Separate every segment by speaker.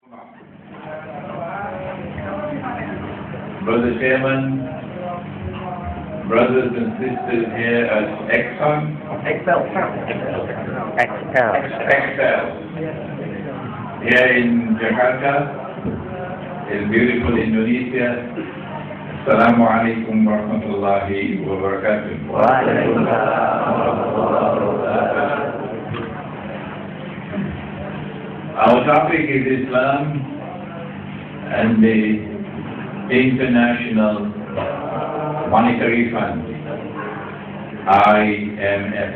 Speaker 1: Brother Chairman, brothers and sisters here at Excel, here in Jakarta, in beautiful Indonesia. Assalamu alaikum wa rahmatullahi wa barakatuh. Our topic is Islam and the International Monetary Fund, IMF.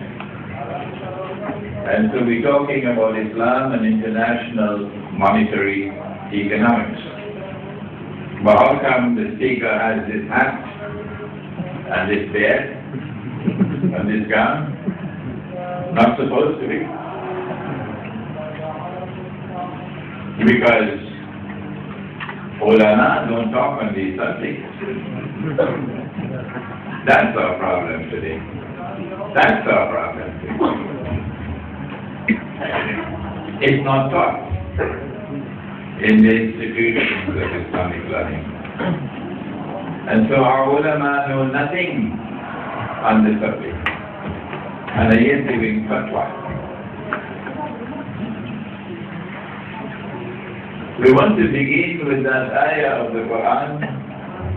Speaker 1: And so we're talking about Islam and international monetary economics. But how come the speaker has this hat and this beard and this gown? Not supposed to be. Because ulama don't talk on these subjects. That's our problem today. That's our problem today. It's not taught in the institutions of Islamic learning. And so our ulama know nothing on the subject. And they are giving fatwa. We want to begin with that ayah of the Quran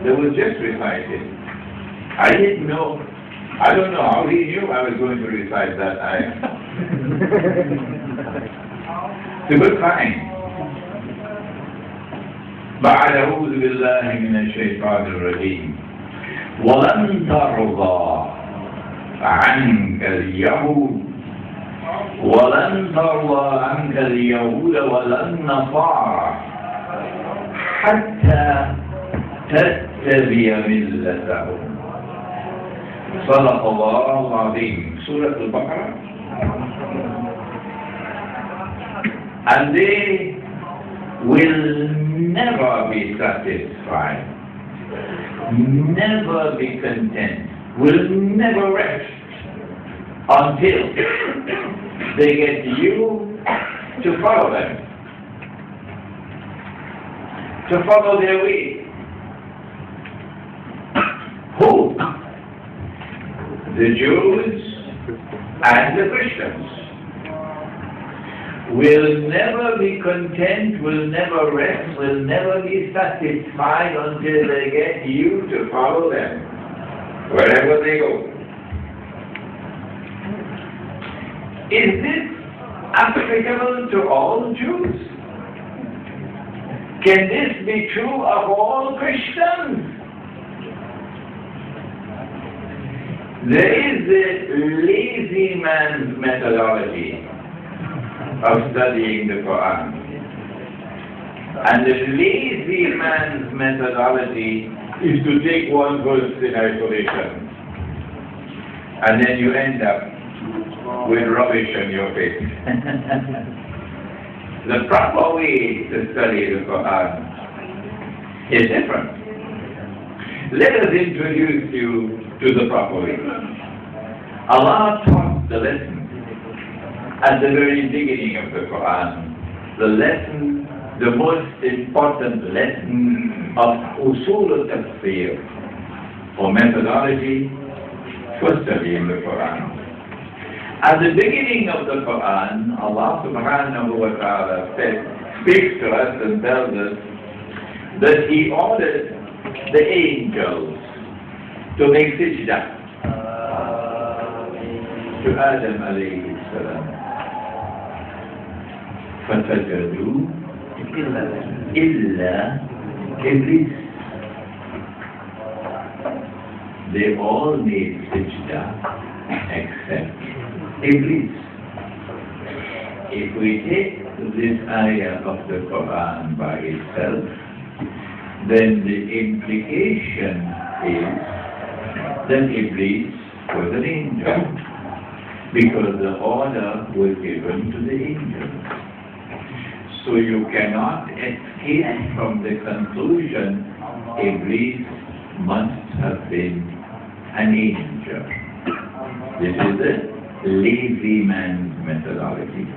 Speaker 1: that was just recited. I didn't know, I don't know how he knew I was going to recite that ayah. It's a good sign. بعد أعوذ بالله من الشيطان الرجيم ولن ترضى عنك اليهود ولن ترضى عنك اليهود ولا النصارى حتى تتبع ملتهم. صدق الله العظيم. سورة البقرة. And they will never be satisfied, never be content, will never rest until they get you to follow them, to follow their way. Who? The Jews and the Christians will never be content, will never rest, will never be satisfied until they get you to follow them, wherever they go. Is this applicable to all Jews? Can this be true of all Christians? There is the lazy man's methodology of studying the Quran. And the lazy man's methodology is to take one verse in isolation. And then you end up with rubbish on your face. The proper way to study the Quran is different. Let us introduce you to the proper way. Allah taught the lesson at the very beginning of the Quran. The lesson, the most important lesson of usul al-tafsir, or methodology for studying the Quran. At the beginning of the Quran, Allah subhanahu wa ta'ala speaks to us and tells us that He ordered the angels to make sajda to Adam alayhi salam. فَسَجَدُوا إِلَّا إِبْلِيسَ. They all made sajda except Iblis. If we take this ayah of the Quran by itself, then the implication is that Iblis was an angel, because the order was given to the angel. So you cannot escape from the conclusion Iblis must have been an angel. This is the lazy man's methodology.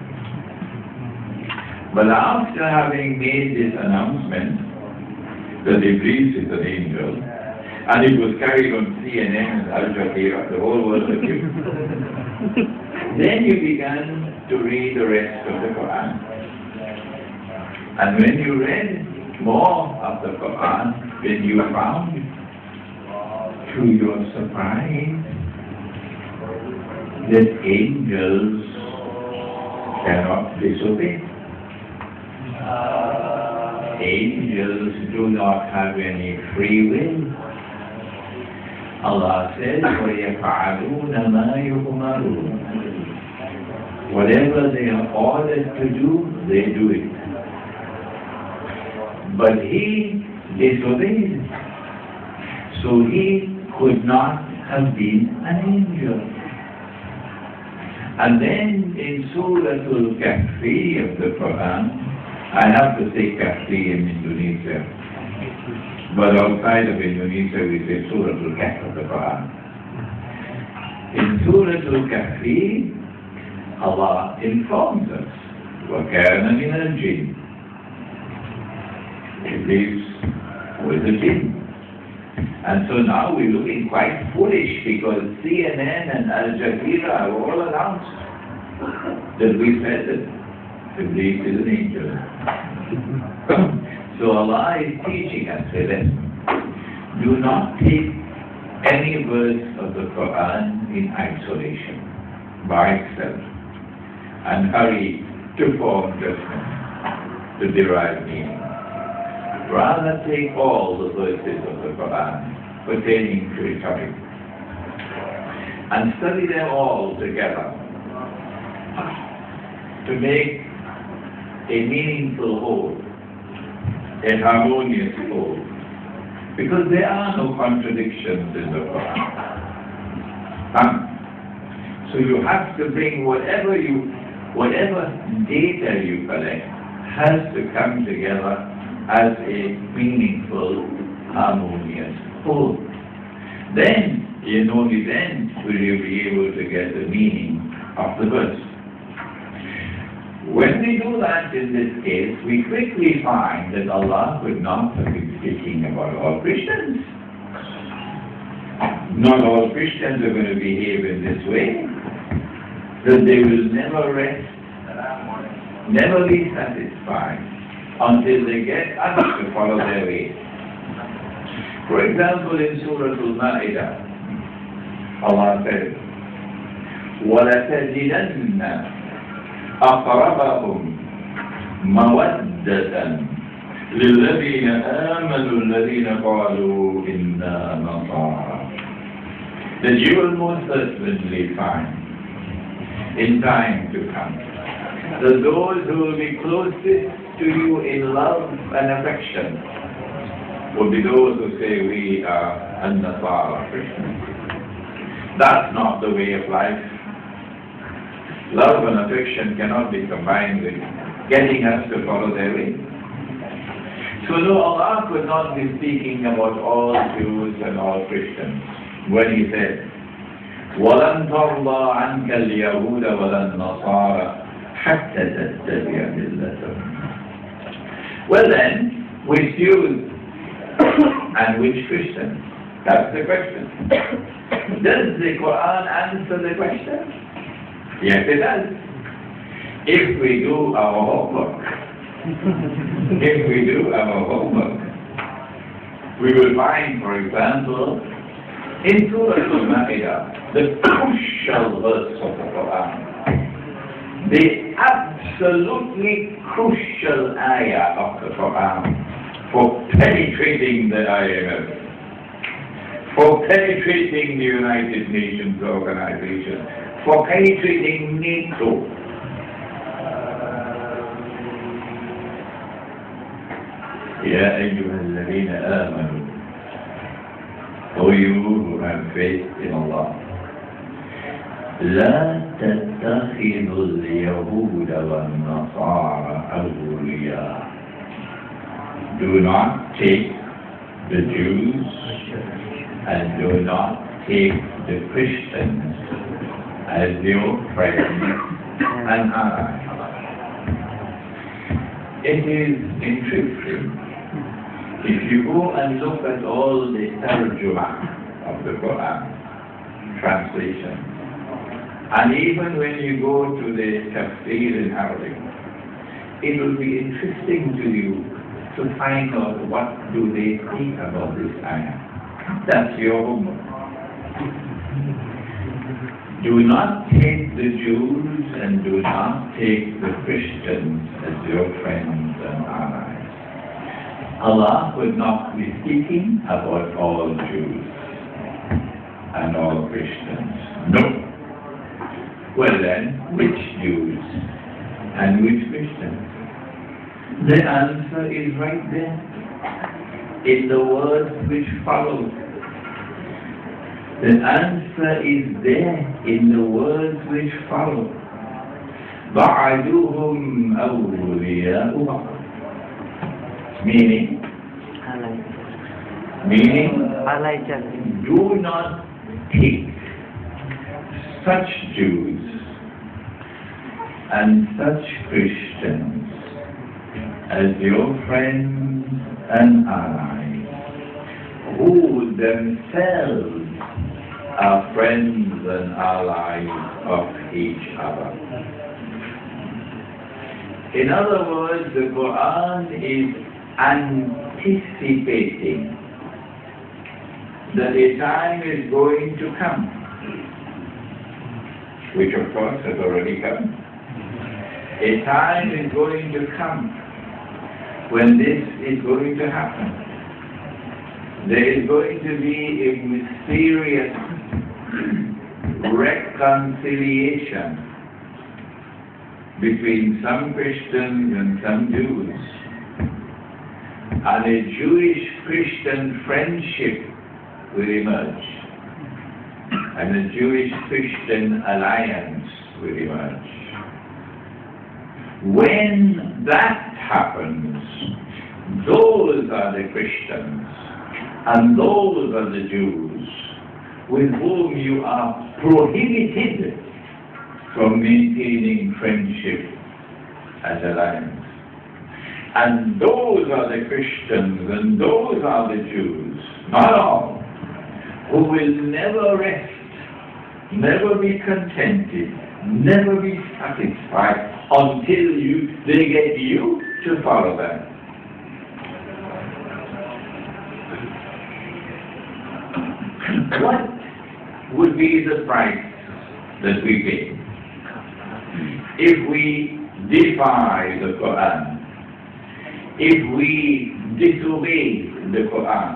Speaker 1: But after having made this announcement that Iblis is an angel, and it was carried on CNN and Al Jazeera, the whole world knew, then you began to read the rest of the Quran. And when you read more of the Quran, then you found, to your surprise, that angels cannot disobey. Angels do not have any free will. Allah says, وَيَفْعَلُونَ مَا يُؤْمَرُونَ. Whatever they are ordered to do, they do it. But he disobeyed. So he could not have been an angel. And then in Surah Al-Kahfi of the Quran, I have to say Kahfi in Indonesia, but outside of Indonesia we say Surah Al-Kahf of the Quran. In Surah Al-Kahfi, Allah informs us, وَكَانَ مِنَ الْجِنِّ. Iblis was a jinn. And so now we're looking quite foolish because CNN and Al Jazeera have all announced that we said that Iblis is an angel. So Allah is teaching us a lesson. Do not take any verse of the Quran in isolation, by itself, and hurry to form judgment, to derive meaning. Rather take all the verses of the Quran pertaining to a topic and study them all together to make a meaningful whole, a harmonious whole, because there are no contradictions in the Quran. So you have to bring whatever data you collect has to come together as a meaningful, harmonious whole. Then, and only then, will you be able to get the meaning of the verse. When we do that in this case, we quickly find that Allah could not have been speaking about all Christians. Not all Christians are going to behave in this way, that they will never rest, never be satisfied, until they get us to follow their way. For example, in Surah Al-Ma'idah, Allah says, وَلَتَجِدَنَّ أَقْرَبَهُمْ مَوَدَّةً لِلَّذِينَ آمَنُوا الَّذِينَ قَالُوا إِنَّا نَصَارَى. That you will most certainly find, in time to come, that those who will be closest to you in love and affection will be those who say we are Nadzar Christians. That's not the way of life. Love and affection cannot be combined with getting us to follow their way. So no, Allah could not be speaking about all Jews and all Christians when He said, وَلَنْ تَرْضَى عَنْكَ الْيَهُودَ وَلَا النَّصَارَى حَتَّى تَتَّبِعَ مِلَّتَهُمْ. Well then, which Jews and which Christians? That's the question. Does the Quran answer the question? Yes, it does. If we do our homework, we will find, for example, in Surah Al-Ma'idah, the crucial verse of the Quran, the absolutely crucial ayah of the Quran for penetrating the IMF, for penetrating the United Nations organization, for penetrating NATO. يا أيها الذين آمنوا, O you who have faith in Allah, لا تتخذوا اليهود والنصارى أولياء. Do not take the Jews and do not take the Christians as your friends and allies. It is interesting. If you go and look at all the tarjumah of the Quran, translation, and even when you go to the tafsir in Arabic, it will be interesting to you to find out what do they think about this ayah. That's your homework. Do not take the Jews and do not take the Christians as your friends and allies. Allah would not be speaking about all Jews and all Christians. No. Well then, which Jews and which Christians? The answer is right there in the words which follow. The answer is there in the words which follow. بَعْدُهُمْ أَوْلِيَاءُ بَعْضٍ. Meaning, do not take such Jews and such Christians as your friends and allies, who themselves are friends and allies of each other. In other words, the Quran is anticipating that a time is going to come, which of course has already come. A time is going to come when this is going to happen. There is going to be a mysterious reconciliation between some Christians and some Jews, and a Jewish-Christian friendship will emerge, and a Jewish-Christian alliance will emerge. When that happens, those are the Christians and those are the Jews with whom you are prohibited from maintaining friendship as alliance. And those are the Christians and those are the Jews, not all, who will never rest, never be contented, never be satisfied until they get you to follow them. What would be the price that we pay if we defy the Quran? If we disobey the Quran,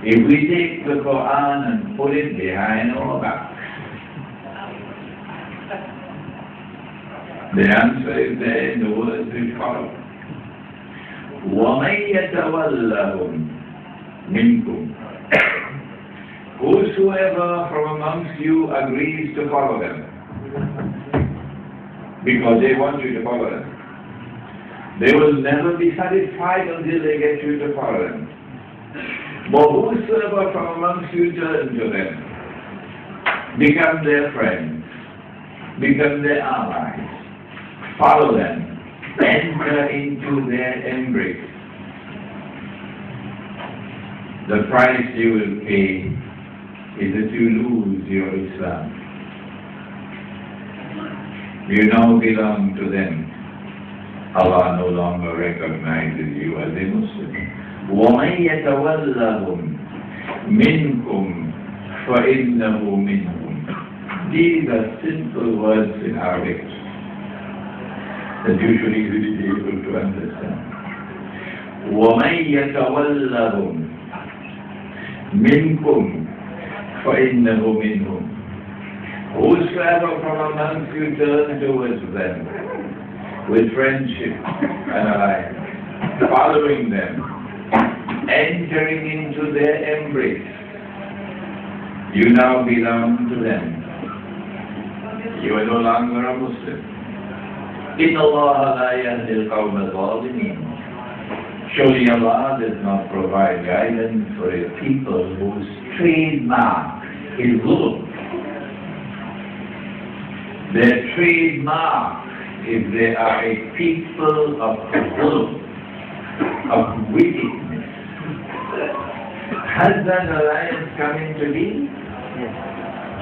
Speaker 1: if we take the Quran and put it behind our back? The answer is there in the words which follow. وَمَنْ يَتَوَلَّهُمْ مِنْكُمْ. Whosoever from amongst you agrees to follow them, because they want you to follow them. They will never be satisfied until they get you to follow them. But whosoever from amongst you turn to them, become their friends, become their allies, follow them, enter into their embrace. The price you will pay is that you lose your Islam. You now belong to them. Allah no longer recognizes you as a Muslim. وَمَنْ يَتَوَلَّهُمْ مِنْكُمْ فَإِنَّهُ مِنْهُمْ. These are simple words in Arabic that usually you will be able to understand. وَمَنْ يَتَوَلَّهُمْ مِنْكُمْ فَإِنَّهُ مِنْهُمْ. Whosoever from amongst you turn towards them with friendship and alliance, following them, entering into their embrace, you now belong to them. You are no longer a Muslim. إِنَّ اللَّهَ لَا يَهْدِي الْقَوْمَ الظَّالِمِينَ. Surely Allah does not provide guidance for a people whose trademark is zulm. Their trademark if they are a people of zulm, of wickedness. Has that alliance come into being?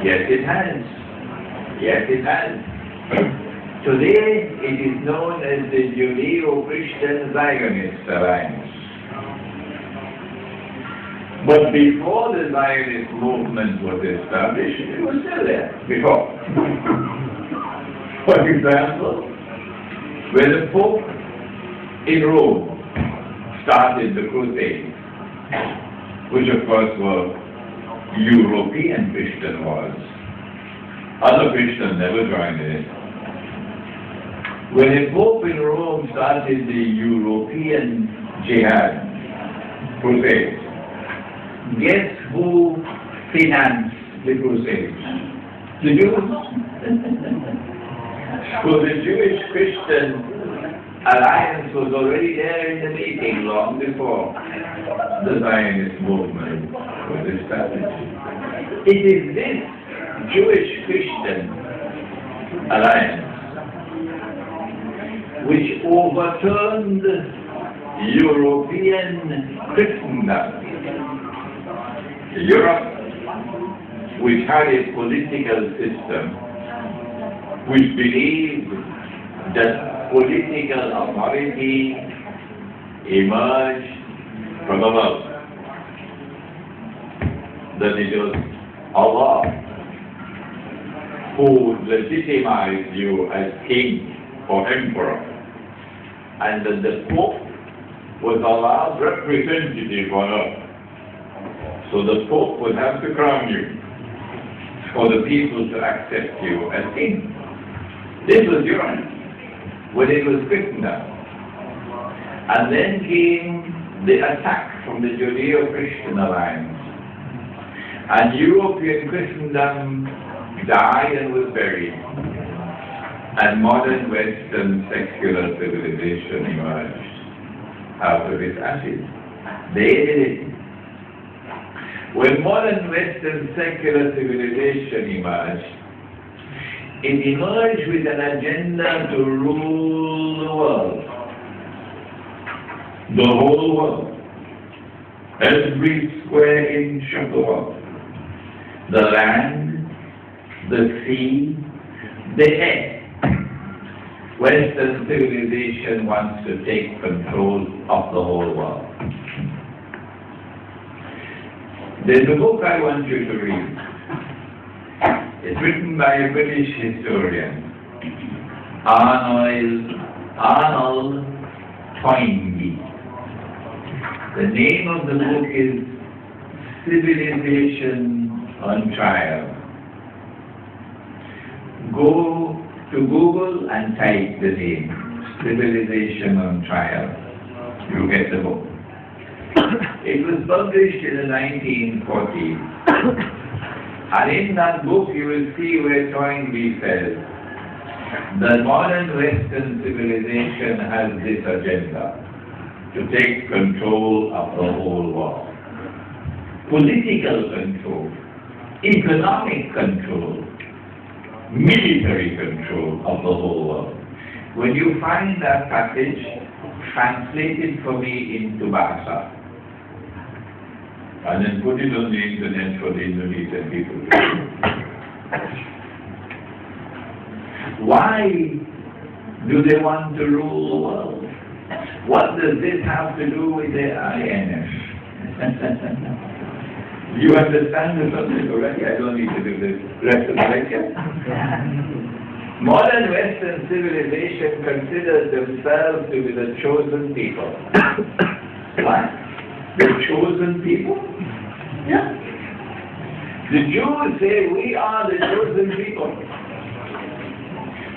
Speaker 1: Yes, it has. Yes, it has. Today, it is known as the Judeo-Christian Zionist Alliance. But before the Zionist movement was established, it was still there. Before. For example, when the Pope in Rome started the Crusades, which of course were European Christian wars. Other Christians never joined in it. When the Pope in Rome started the European Jihad Crusades, guess who financed the Crusades? The Jews. So the Jewish-Christian alliance was already there in the making long before the Zionist movement was established. It is this Jewish-Christian alliance which overturned European Christendom. Europe, which had a political system which believed that political authority emerged from above, that it was Allah who legitimized you as king or emperor, and that the Pope was Allah's representative on earth. So the Pope would have to crown you for the people to accept you as king. This was Europe when it was Christendom. And then came the attack from the Judeo-Christian alliance. And European Christendom died and was buried. And modern Western secular civilization emerged out of its ashes. They did it. When modern Western secular civilization emerged, it emerged with an agenda to rule the world. The whole world. Every square inch of the world. The land, the sea, the air. Western civilization wants to take control of the whole world. There's a book I want you to read. It's written by a British historian, Arnold Toynbee. The name of the book is Civilization on Trial. Go to Google and type the name, Civilization on Trial. You get the book. It was published in the 1940s. And in that book you will see where Toynbee says that modern Western civilization has this agenda to take control of the whole world. Political control, economic control, military control of the whole world. When you find that passage, translate it for me into Bahasa. And then put it on the internet for the Indonesian people. Why do they want to rule the world? What does this have to do with the IMF? You understand the subject already? I don't need to do the rest of the lecture. Modern Western civilization considers themselves to be the chosen people. What? The chosen people? Yeah. The Jews say we are the chosen people.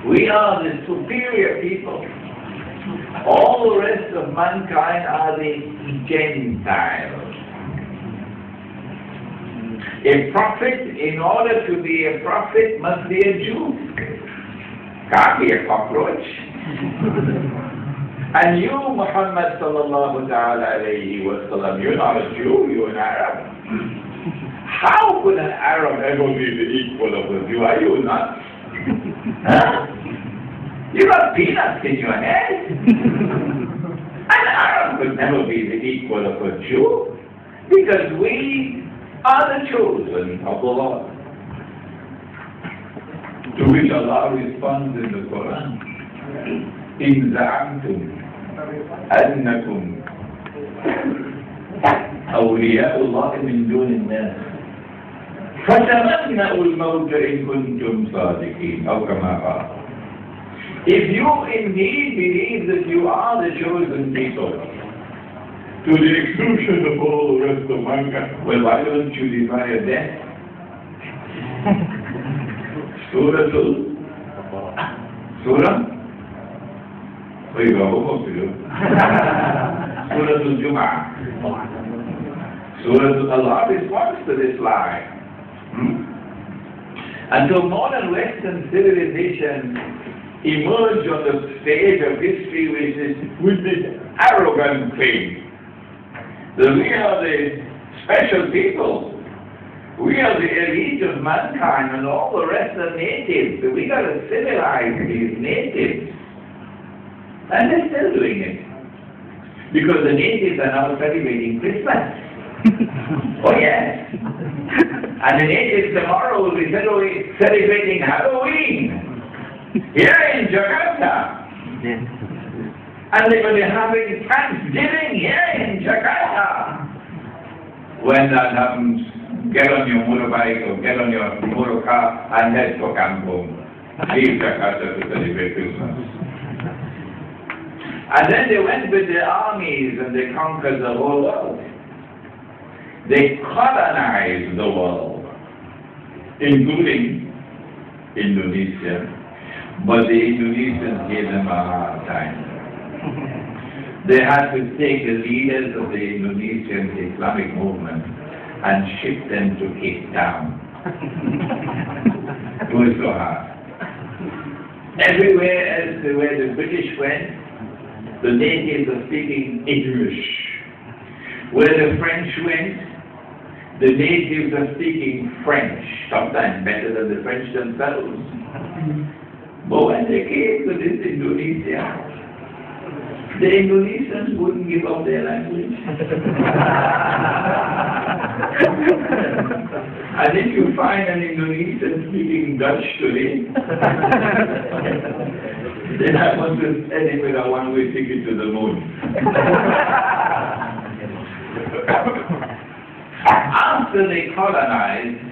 Speaker 1: We are the superior people. All the rest of mankind are the Gentiles. A prophet, in order to be a prophet, must be a Jew. Can't be a cockroach. And you, Muhammad sallallahu ta'ala alayhi wa sallam, you're not a Jew, you're an Arab. How could an Arab ever be the equal of a Jew? Are you not? Huh? You got peanuts in your head. An Arab could never be the equal of a Jew, because we are the chosen of the Lord. To which Allah responds in the Quran, إِن زَعَمْتُمْ أَنَّكُمْ أَوْلِيَاءُ اللَّهِ مِن دُونِ النَّاسِ فَتَمَنَّوُا الْمَوْتَ إِن كُنتُمْ صَادِقِينَ أو كما قال. If you indeed believe that you are the chosen people, to the exclusion of all the rest of mankind, well, why don't you desire death? Surah? Where you go? What to do? Surah Al-Jum'ah. Surah Allah responds to this lie. Until modern Western civilization emerged on the stage of history with this arrogant claim that we are the special people. We are the elite of mankind, and all the rest are natives. So we got to civilize these natives. And they're still doing it. Because the natives are now celebrating Christmas. Oh yes. And the natives tomorrow will be celebrating Halloween. Here in Jakarta. And they're going to be having Thanksgiving here in Jakarta. When that happens, get on your motorbike or get on your motor car and head for Kampung. Leave Jakarta to celebrate Christmas. And then they went with their armies and they conquered the whole world. They colonized the world, including Indonesia. But the Indonesians gave them a hard time. They had to take the leaders of the Indonesian Islamic movement and ship them to Cape Town. It was so hard. Everywhere else where the British went, the natives are speaking English. Where the French went, the natives are speaking French, sometimes better than the French themselves. But when they came to this Indonesia, the Indonesians wouldn't give up their language. And if you find an Indonesian speaking Dutch today, then I want to send him with a one-way ticket to the moon. After they colonized,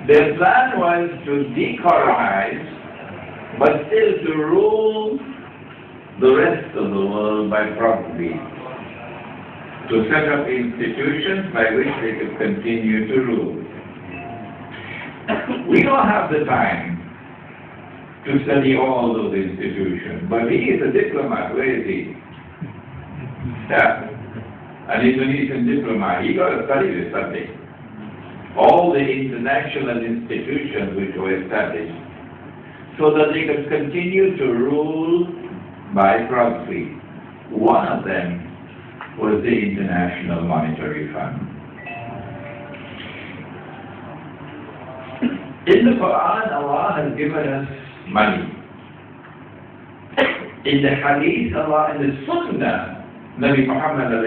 Speaker 1: their plan was to decolonize, but still to rule the rest of the world by proxy, to set up institutions by which they could continue to rule. We don't have the time to study all those institutions, but he is a diplomat. Where is he? Yeah. An Indonesian diplomat. He got to study this subject. All the international institutions which were established so that they could continue to rule by proxy. One of them was the International Monetary Fund. In the Quran, Allah has given us money. In the Hadith, Allah, in the Sunnah, Nabi Muhammad has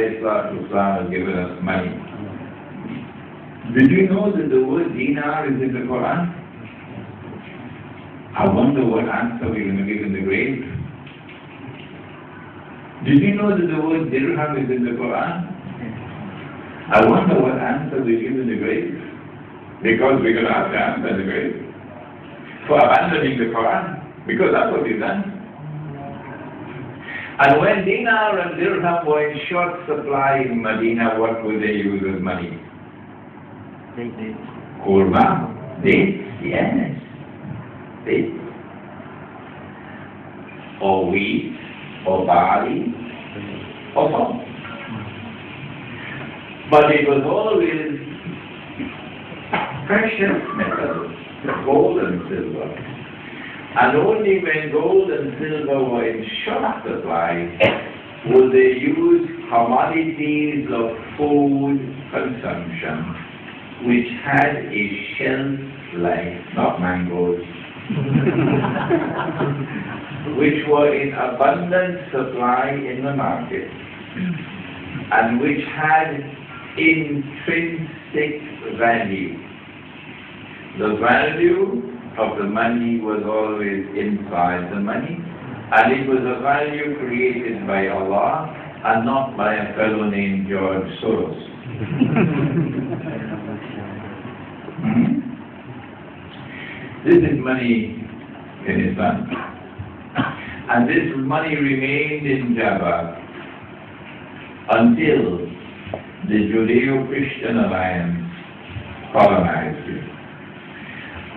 Speaker 1: given us money. Did you know that the word dinar is in the Quran? I wonder what answer we're going to give in the grave. Did you know that the word dirham is in the Quran? I wonder what answer we give in the grave. Because we're going to have to answer in the grave for abandoning the Quran. Because that's what we've done. And when dinar and dirham were in short supply in Medina, what would they use as money?
Speaker 2: Dates.
Speaker 1: Kurma? Dates? Yes. Dates. Or wheat, or barley, or salt. But it was always precious metals, gold and silver. And only when gold and silver were in short supply would they use commodities of food consumption which had a shelf life, not mangoes, which were in abundant supply in the market, and which had intrinsic value. The value of the money was always inside the money, and it was a value created by Allah and not by a fellow named George Soros. This is money in Islam. And this money remained in Java until the Judeo-Christian alliance colonized it.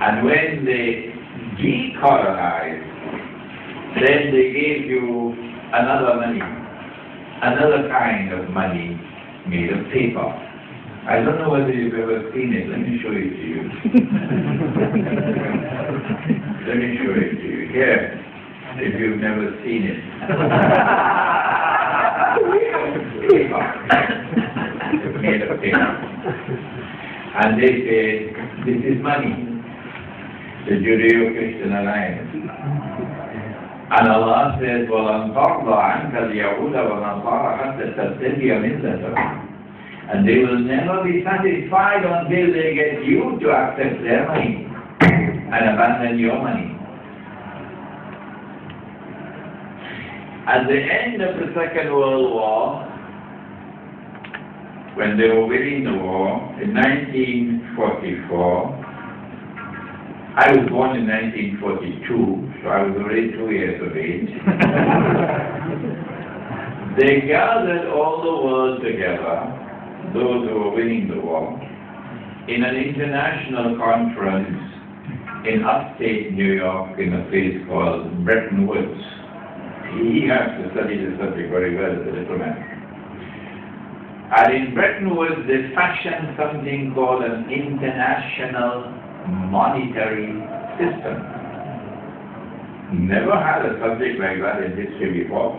Speaker 1: And when they decolonized, then they gave you another money, another kind of money made of paper. I don't know whether you've ever seen it. Let me show it to you. Let me show it to you. Here, if you've never seen it. Made of paper. And they say, this is money. The Judeo-Christian alliance. And Allah says, وَلَنْ تَرْضَ عَنْكَ الْيَهُودَ وَالنَّصَارَ حَتَّى تَتَّبِعَ مِلَّتَهُمْ. And they will never be satisfied until they get you to accept their money and abandon your money. At the end of the Second World War, when they were winning the war, in 1944, I was born in 1942, so I was already 2 years of age. They gathered all the world together, those who were winning the war, in an international conference in upstate New York in a place called Bretton Woods. He has to study the subject very well as a diplomat. And in Bretton Woods, they fashioned something called an international monetary system. Never had a subject like that in history before.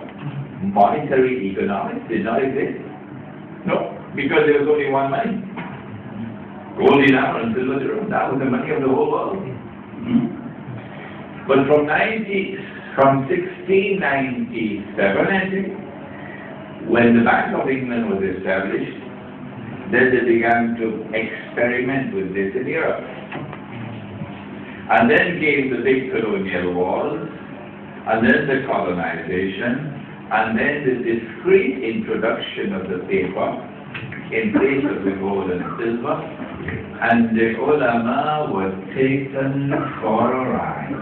Speaker 1: Monetary economics did not exist. No, because there was only one money. Gold dinar and silver dirham, that was the money of the whole world. But from 1697, I think, when the Bank of England was established, then they began to experiment with this in Europe. And then came the big colonial wars, and then the colonization, and then the discreet introduction of the paper in place of the gold and silver, and the ulama were taken for a ride.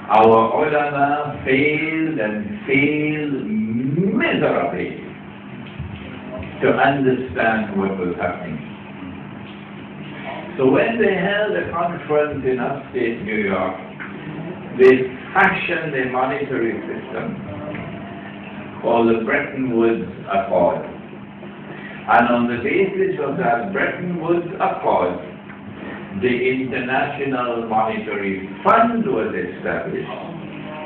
Speaker 1: Our ulama failed and failed miserably to understand what was happening. So when they held a conference in upstate New York, they fashioned a monetary system called the Bretton Woods Accord. And on the basis of that Bretton Woods Accord, the International Monetary Fund was established,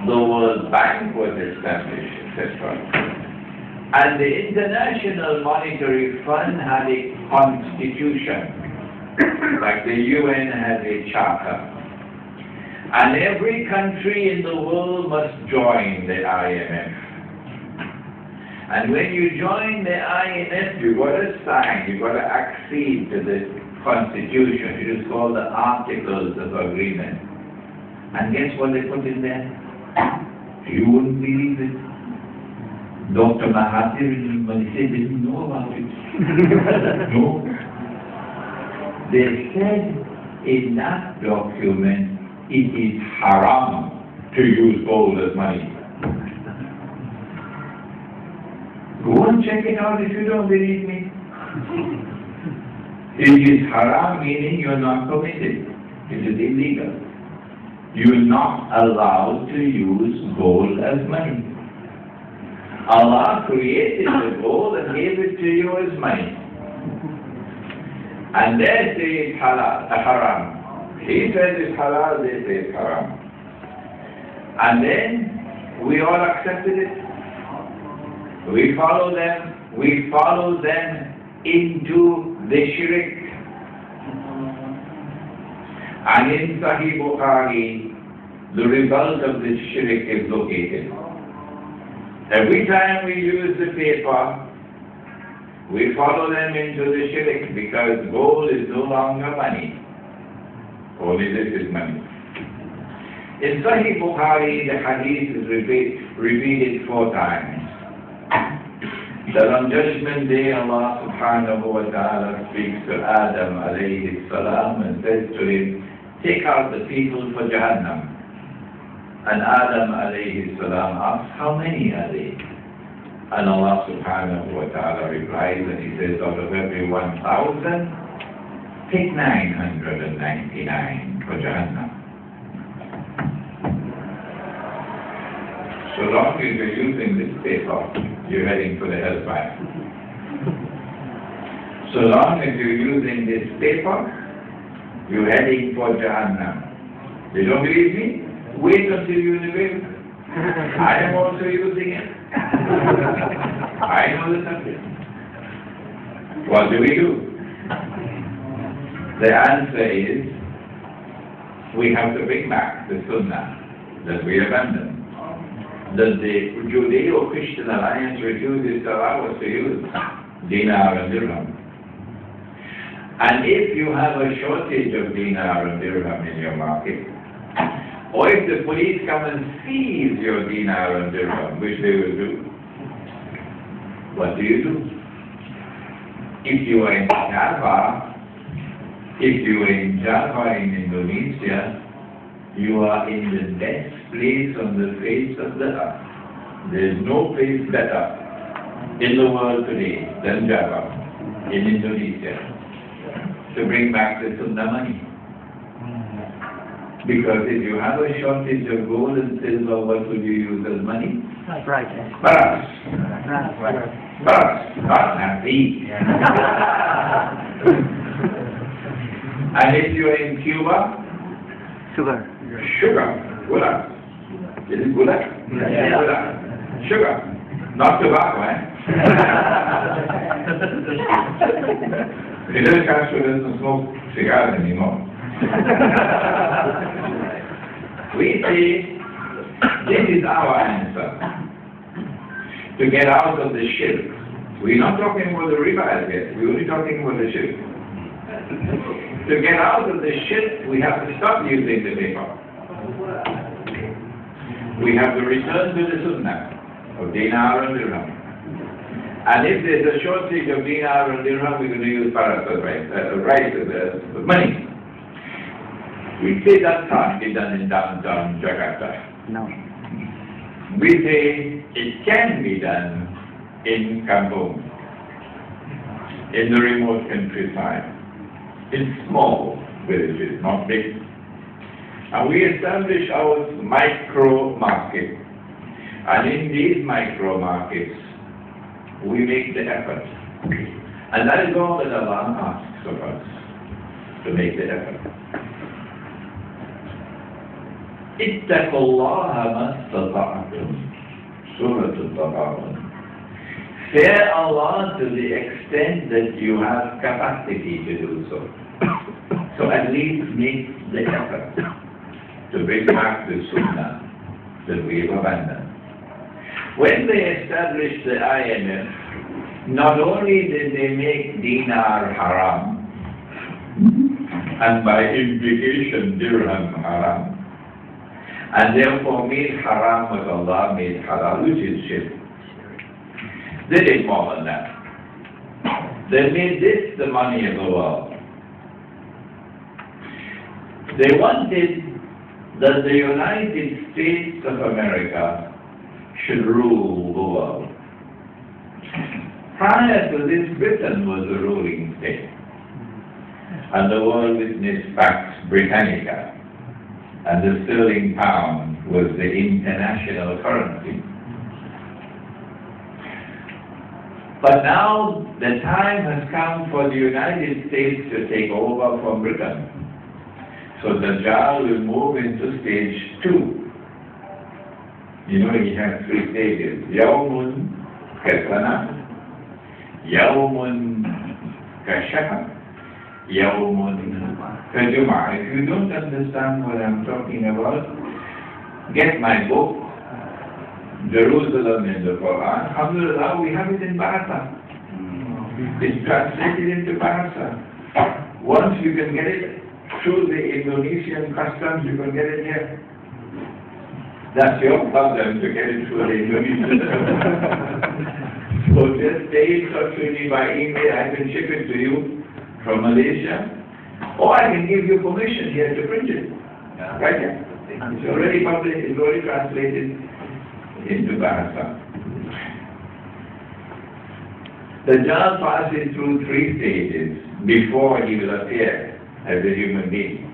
Speaker 1: the World Bank was established, etc. And the International Monetary Fund had a constitution, like the UN has a charter. And every country in the world must join the IMF. And when you join the IMF, you've got to sign, you've got to accede to the constitution. It is called the Articles of Agreement. And guess what they put in there? You wouldn't believe it. Dr. Mahathir didn't know about it. No. They said in that document, it is haram to use gold as money. Go and check it out if you don't believe me. It is haram, meaning you are not permitted. It is illegal. You are not allowed to use gold as money. Allah created the gold and gave it to you as money. And they say it's halal, haram. He says it's halal, they say it's haram. And then we all accepted it. We follow them into the shirk. And in Sahih Bukhari, the result of this shirk is located. Every time we use the paper, we follow them into the shirk because gold is no longer money. Only this is money. In Sahih Bukhari, the hadith is repeated 4 times. That on Judgment Day, Allah subhanahu wa ta'ala speaks to Adam alayhi salam and says to him, take out the people for Jahannam. And Adam alayhi salam asks, how many are they? And Allah subhanahu wa ta'ala replies and he says, out of every 1,000, take 999 for Jahannam. So long as you're using this paper, you're heading for the hellfire. So long as you're using this paper, you're heading for Jahannam. You don't believe me? Wait until you're in the grave. I am also using it. I know the subject. What do we do? The answer is, we have to bring back the Sunnah that we abandoned. That the Judeo-Christian alliance refuses to allow us to use dinar and dirham. And if you have a shortage of dinar and dirham in your market, or if the police come and seize your dinar and dirham, which they will do, what do? If you are in Java in Indonesia, you are in the best place on the face of the earth. There is no place better in the world today than Java in Indonesia to bring back the Sunnah money. Because if you have a shortage of gold and silver, what would you use as money?
Speaker 2: Right.
Speaker 1: Baras. Not happy. And if you are in Cuba,
Speaker 2: Sugar.
Speaker 1: Gula. Is it gula?
Speaker 2: Yeah.
Speaker 1: Gula. Sugar. Not tobacco, Fidel Castro doesn't smoke cigars anymore. We say, this is our answer. To get out of the shirk. We're not talking about the riba yet. We're only talking about the shirk. To get out of the shirk, we have to stop using the paper. We have to return to the Sunnah of dinar and dirham. And if there's a shortage of dinar and dirham, we're going to use rice as money. We say that can't be done in downtown Jakarta.
Speaker 2: No.
Speaker 1: We say it can be done in Kampung, in the remote countryside, in small villages, not big. And we establish our micro market. And in these micro markets, we make the effort. And that is all that Allah asks of us, to make the effort. اتقوا الله ما استطعتم. Surah Al-Taghabun. Fear Allah to the extent that you have capacity to do so. So at least make the effort to bring back the Sunnah that we have abandoned. When they established the IMF, not only did they make dinar haram, and by implication dirham haram, and therefore made haram what Allah made halal, which is shirk. They did more than that. They made this the money of the world. They wanted that the United States of America should rule the world. Prior to this, Britain was the ruling state. And the world witnessed Pax Britannica. And the sterling pound was the international currency. But now the time has come for the United States to take over from Britain. So Nadzar will move into stage 2. You know, he has 3 stages. Yawmun kasana, Yawmun kashaka, Yawmun Juma, if you don't understand what I'm talking about, get my book, Jerusalem in the Quran. Alhamdulillah, we have it in Bahasa. It's translated into Bahasa. Once you can get it through the Indonesian customs, you can get it here. That's your problem, to get it through the Indonesian. So just stay in touch with me by email. I can ship it to you from Malaysia. Or I can give you permission here to print it.
Speaker 2: Yeah.
Speaker 1: Right here. It's already published, it's already translated into Bahasa. The Dajjal passes through 3 stages before he will appear as a human being.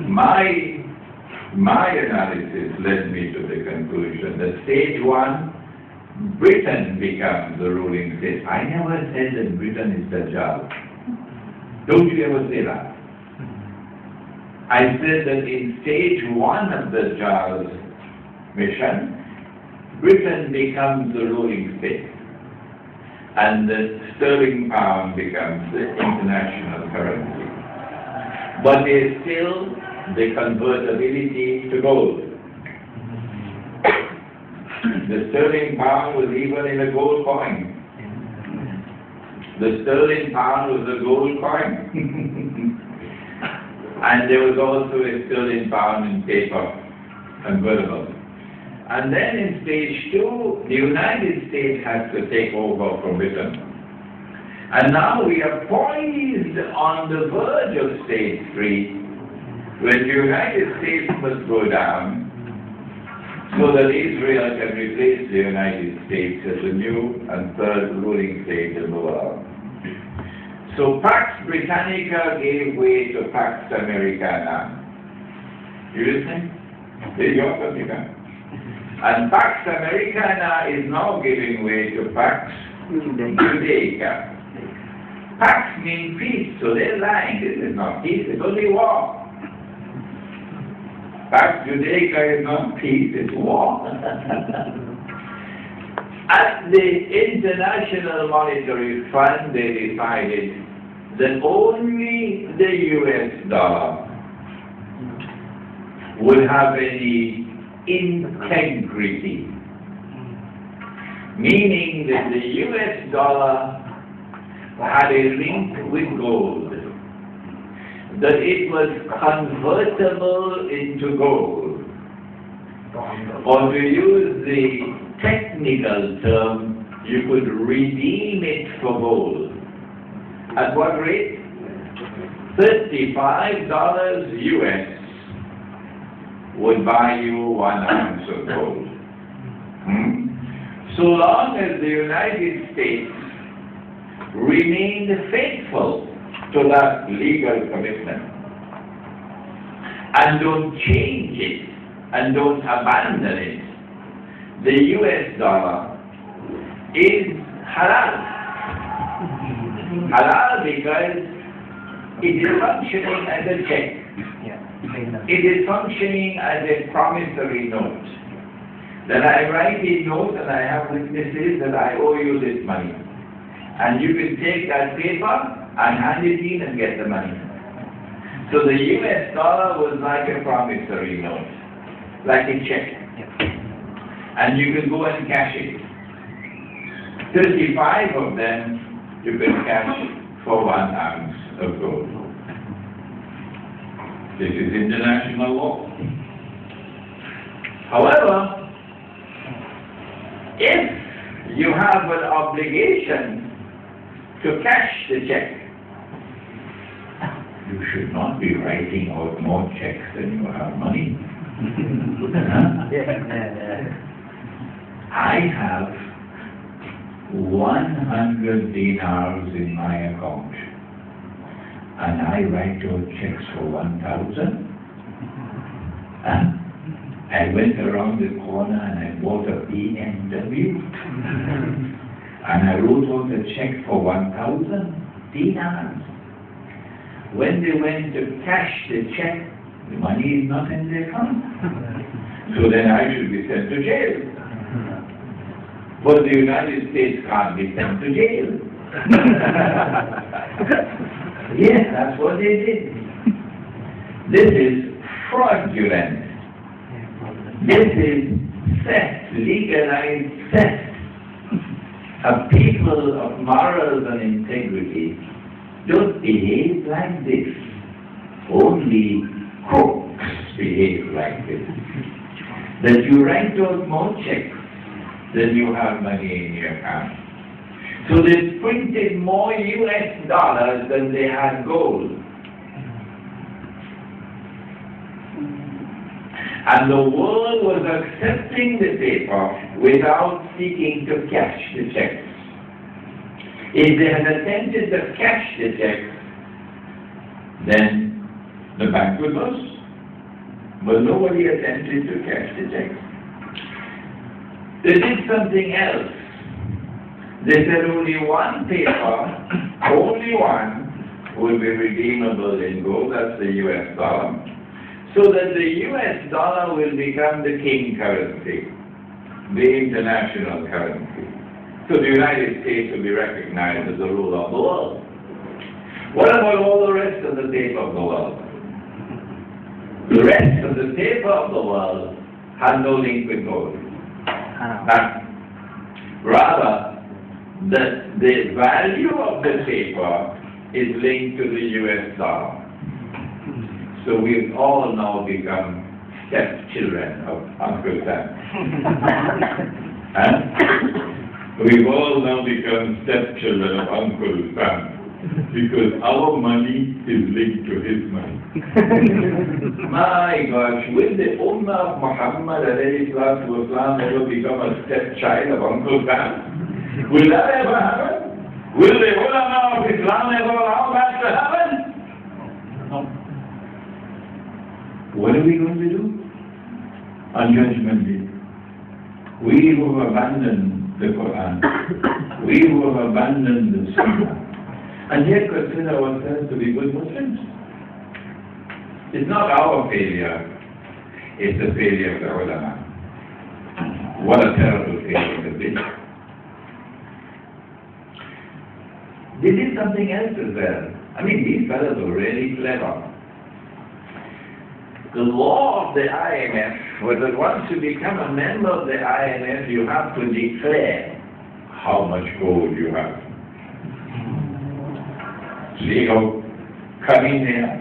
Speaker 1: My analysis led me to the conclusion that stage 1, Britain becomes the ruling state. I never said that Britain is Dajjal. Don't you ever say that. I said that in stage 1 of the Dajjal's mission, Britain becomes the ruling state. And the sterling pound becomes the international currency. But there's still the convertibility to gold. The sterling pound was even in a gold coin. The sterling pound was a gold coin. And there was also a sterling pound in paper, convertible. And then in stage 2, the United States has to take over from Britain. And now we are poised on the verge of stage 3, where the United States must go down so that Israel can replace the United States as the new and third ruling state in the world. So Pax Britannica gave way to Pax Americana. You listening? There you are, America. And Pax Americana is now giving way to Pax Judaica. Pax means peace, so they're lying. This is not peace, it's only war. Pax Judaica is not peace, it's war. At the International Monetary Fund, they decided that only the US dollar would have any integrity, meaning that the US dollar had a link with gold, that it was convertible into gold, or to use the technical term, you could redeem it for gold. At what rate? $35 US would buy you 1 ounce of gold. So long as the United States remained faithful to that legal commitment and don't change it and don't abandon it, the US dollar is halal. Halal because it is functioning as a check. It is functioning as a promissory note. That I write a note and I have witnesses that I owe you this money. And you can take that paper and hand it in and get the money. So the US dollar was like a promissory note, like a check. And you can go and cash it. 35 of them you can cash for 1 ounce of gold. This is international law. However, if you have an obligation to cash the check, you should not be writing out more checks than you have money. I have 100 dinars in my account, and I write out checks for 1,000. I went around the corner and I bought a BMW, and I wrote out a check for 1,000 dinars. When they went to cash the check, the money is not in the account. So then I should be sent to jail. But the United States can't be sent to jail. Yes, that's what they did. This is fraudulent. This is theft, legalized theft. A people of morals and integrity don't behave like this. Only crooks behave like this. That you write out more checks than you have money in your account. So they printed more US dollars than they had gold. And the world was accepting the paper without seeking to cash the checks. If they had attempted to cash the checks, then the bank would bust. But nobody attempted to cash the checks. They did something else. They said only one paper, only one, will be redeemable in gold, that's the US dollar. So that the US dollar will become the king currency, the international currency. So the United States will be recognized as the ruler of the world. What about all the rest of the paper of the world? The rest of the paper of the world has no link with gold. Rather, the value of the paper is linked to the US dollar. So we've all now become stepchildren of Uncle Sam. We've all now become stepchildren of Uncle Sam because our money is linked to his money. My gosh, will the Ummah of Muhammad alayhi salatu wasalam ever become a stepchild of Uncle Sam? Will that ever happen? Will the ulama of Islam ever allow that to happen? No. What are we going to do on Judgment Day? We who have abandoned the Quran, we who have abandoned the Sunnah, and yet consider ourselves to be good Muslims. It's not our failure, it's the failure of the ulama. What a terrible failure it is. They did something else as well. I mean, these fellows were really clever. The law of the IMF was that once you become a member of the IMF, you have to declare how much gold you have. See how cunning they are?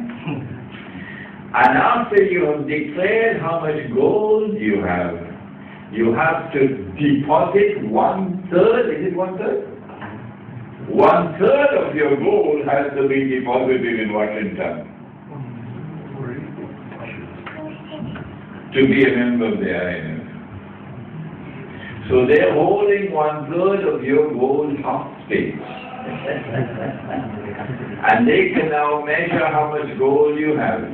Speaker 1: And after you have declared how much gold you have to deposit 1/3, is it 1/3? 1/3 of your gold has to be deposited in Washington to be a member of the IMF. So they're holding 1/3 of your gold hostage. And they can now measure how much gold you have.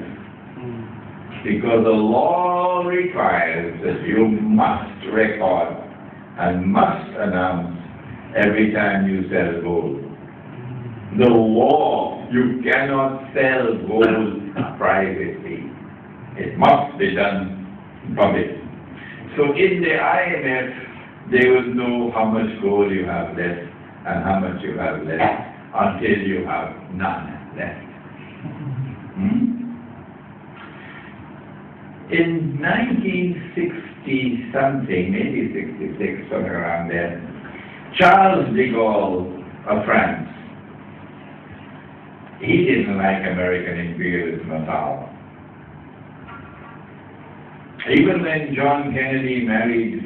Speaker 1: Because the law requires that you must record and must announce every time you sell gold. The law, you cannot sell gold privately. It must be done public. So in the IMF, they will know how much gold you have left and how much you have left until you have none left. In 1960 something, maybe 66, somewhere around there, Charles de Gaulle of France, he didn't like American imperialism at all. Even when John Kennedy married,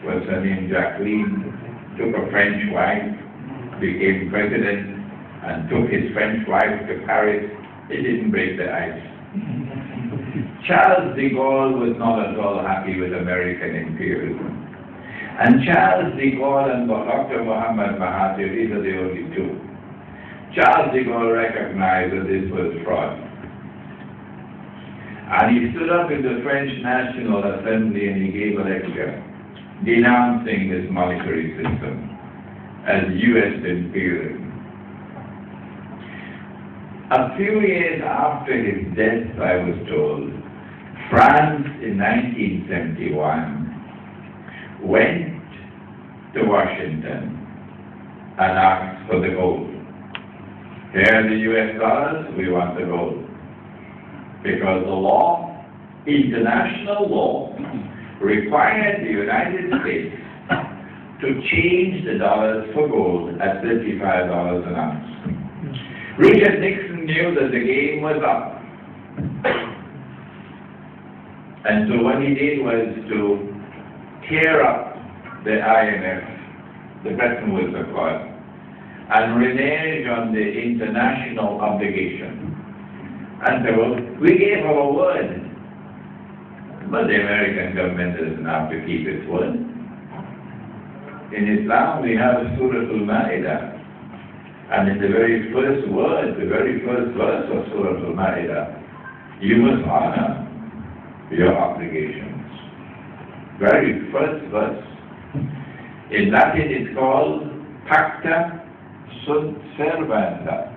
Speaker 1: what's her name, Jacqueline, took a French wife, became president, and took his French wife to Paris, it didn't break the ice. Charles de Gaulle was not at all happy with American imperialism. And Charles de Gaulle and Dr. Muhammad Mahathir, these are the only two. Charles de Gaulle recognized that this was fraud. And he stood up in the French National Assembly and he gave a lecture denouncing this monetary system as US imperialism. A few years after his death, I was told, France in 1971 went to Washington and asked for the gold. Here are the US dollars, we want the gold. Because the law, international law, required the United States to change the dollars for gold at $35 an ounce. Richard Nixon knew that the game was up. And so what he did was to tear up the IMF, the Bretton Woods Accord, and renege on the international obligation. And so we gave our word, but the American government doesn't have to keep its word. In Islam we have Surah Al-Ma'idah, and in the very first word, the very first verse of Surah Al-Ma'idah, you must honor your obligations. Very first verse. In Latin it's called Pacta Sunt Servanda.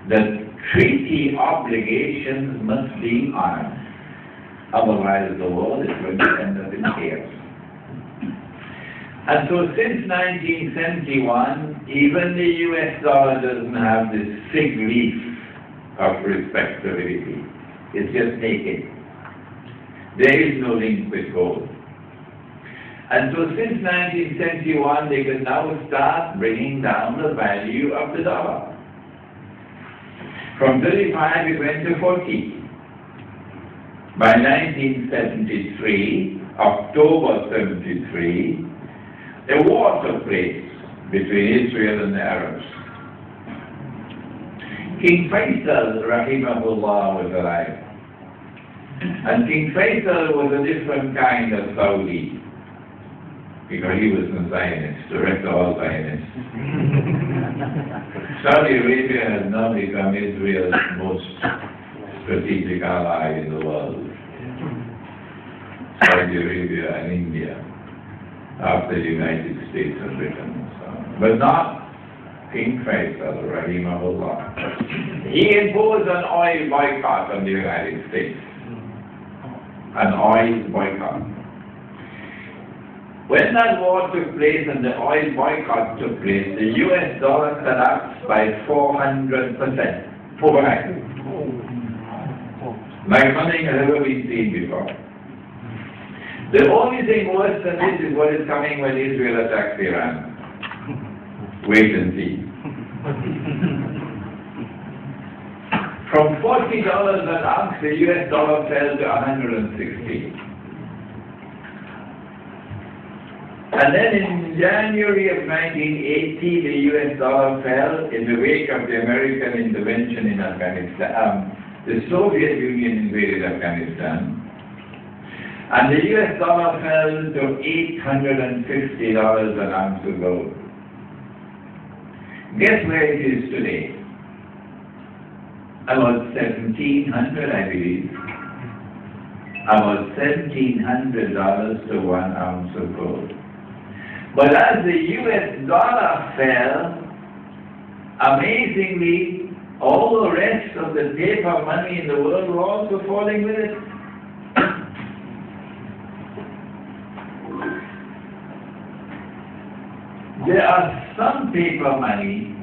Speaker 1: The treaty obligations must be honored. Otherwise the world is going to end up in chaos. And so since 1971, even the US dollar doesn't have this fig leaf of respectability. It's just naked. There is no link with gold. And so since 1971, they can now start bringing down the value of the dollar. From 35 it went to 40. By 1973, October 73, a war took place between Israel and the Arabs. King Faisal, rahimahullah, was alive. And King Faisal was a different kind of Saudi, because he was a Zionist, the rest are all Zionists. Saudi Arabia has now become Israel's most strategic ally in the world. Saudi Arabia and India, after the United States and Britain. But not King Faisal, rahimahullah. He imposed an oil boycott on the United States. An oil boycott. When that war took place and the oil boycott took place, the US dollar collapsed by 400% overnight. Like nothing has ever been seen before. The only thing worse than this is what is coming when Israel attacks Iran. Wait and see. From $40 an ounce, the US dollar fell to $160. And then in January of 1980, the US dollar fell in the wake of the American intervention in Afghanistan. The Soviet Union invaded Afghanistan. And the US dollar fell to $850 an ounce of gold. Guess where it is today? About 1,700, I believe. About $1,700 to 1 ounce of gold. But as the US dollar fell, amazingly, all the rest of the paper money in the world were also falling with it. There are some paper money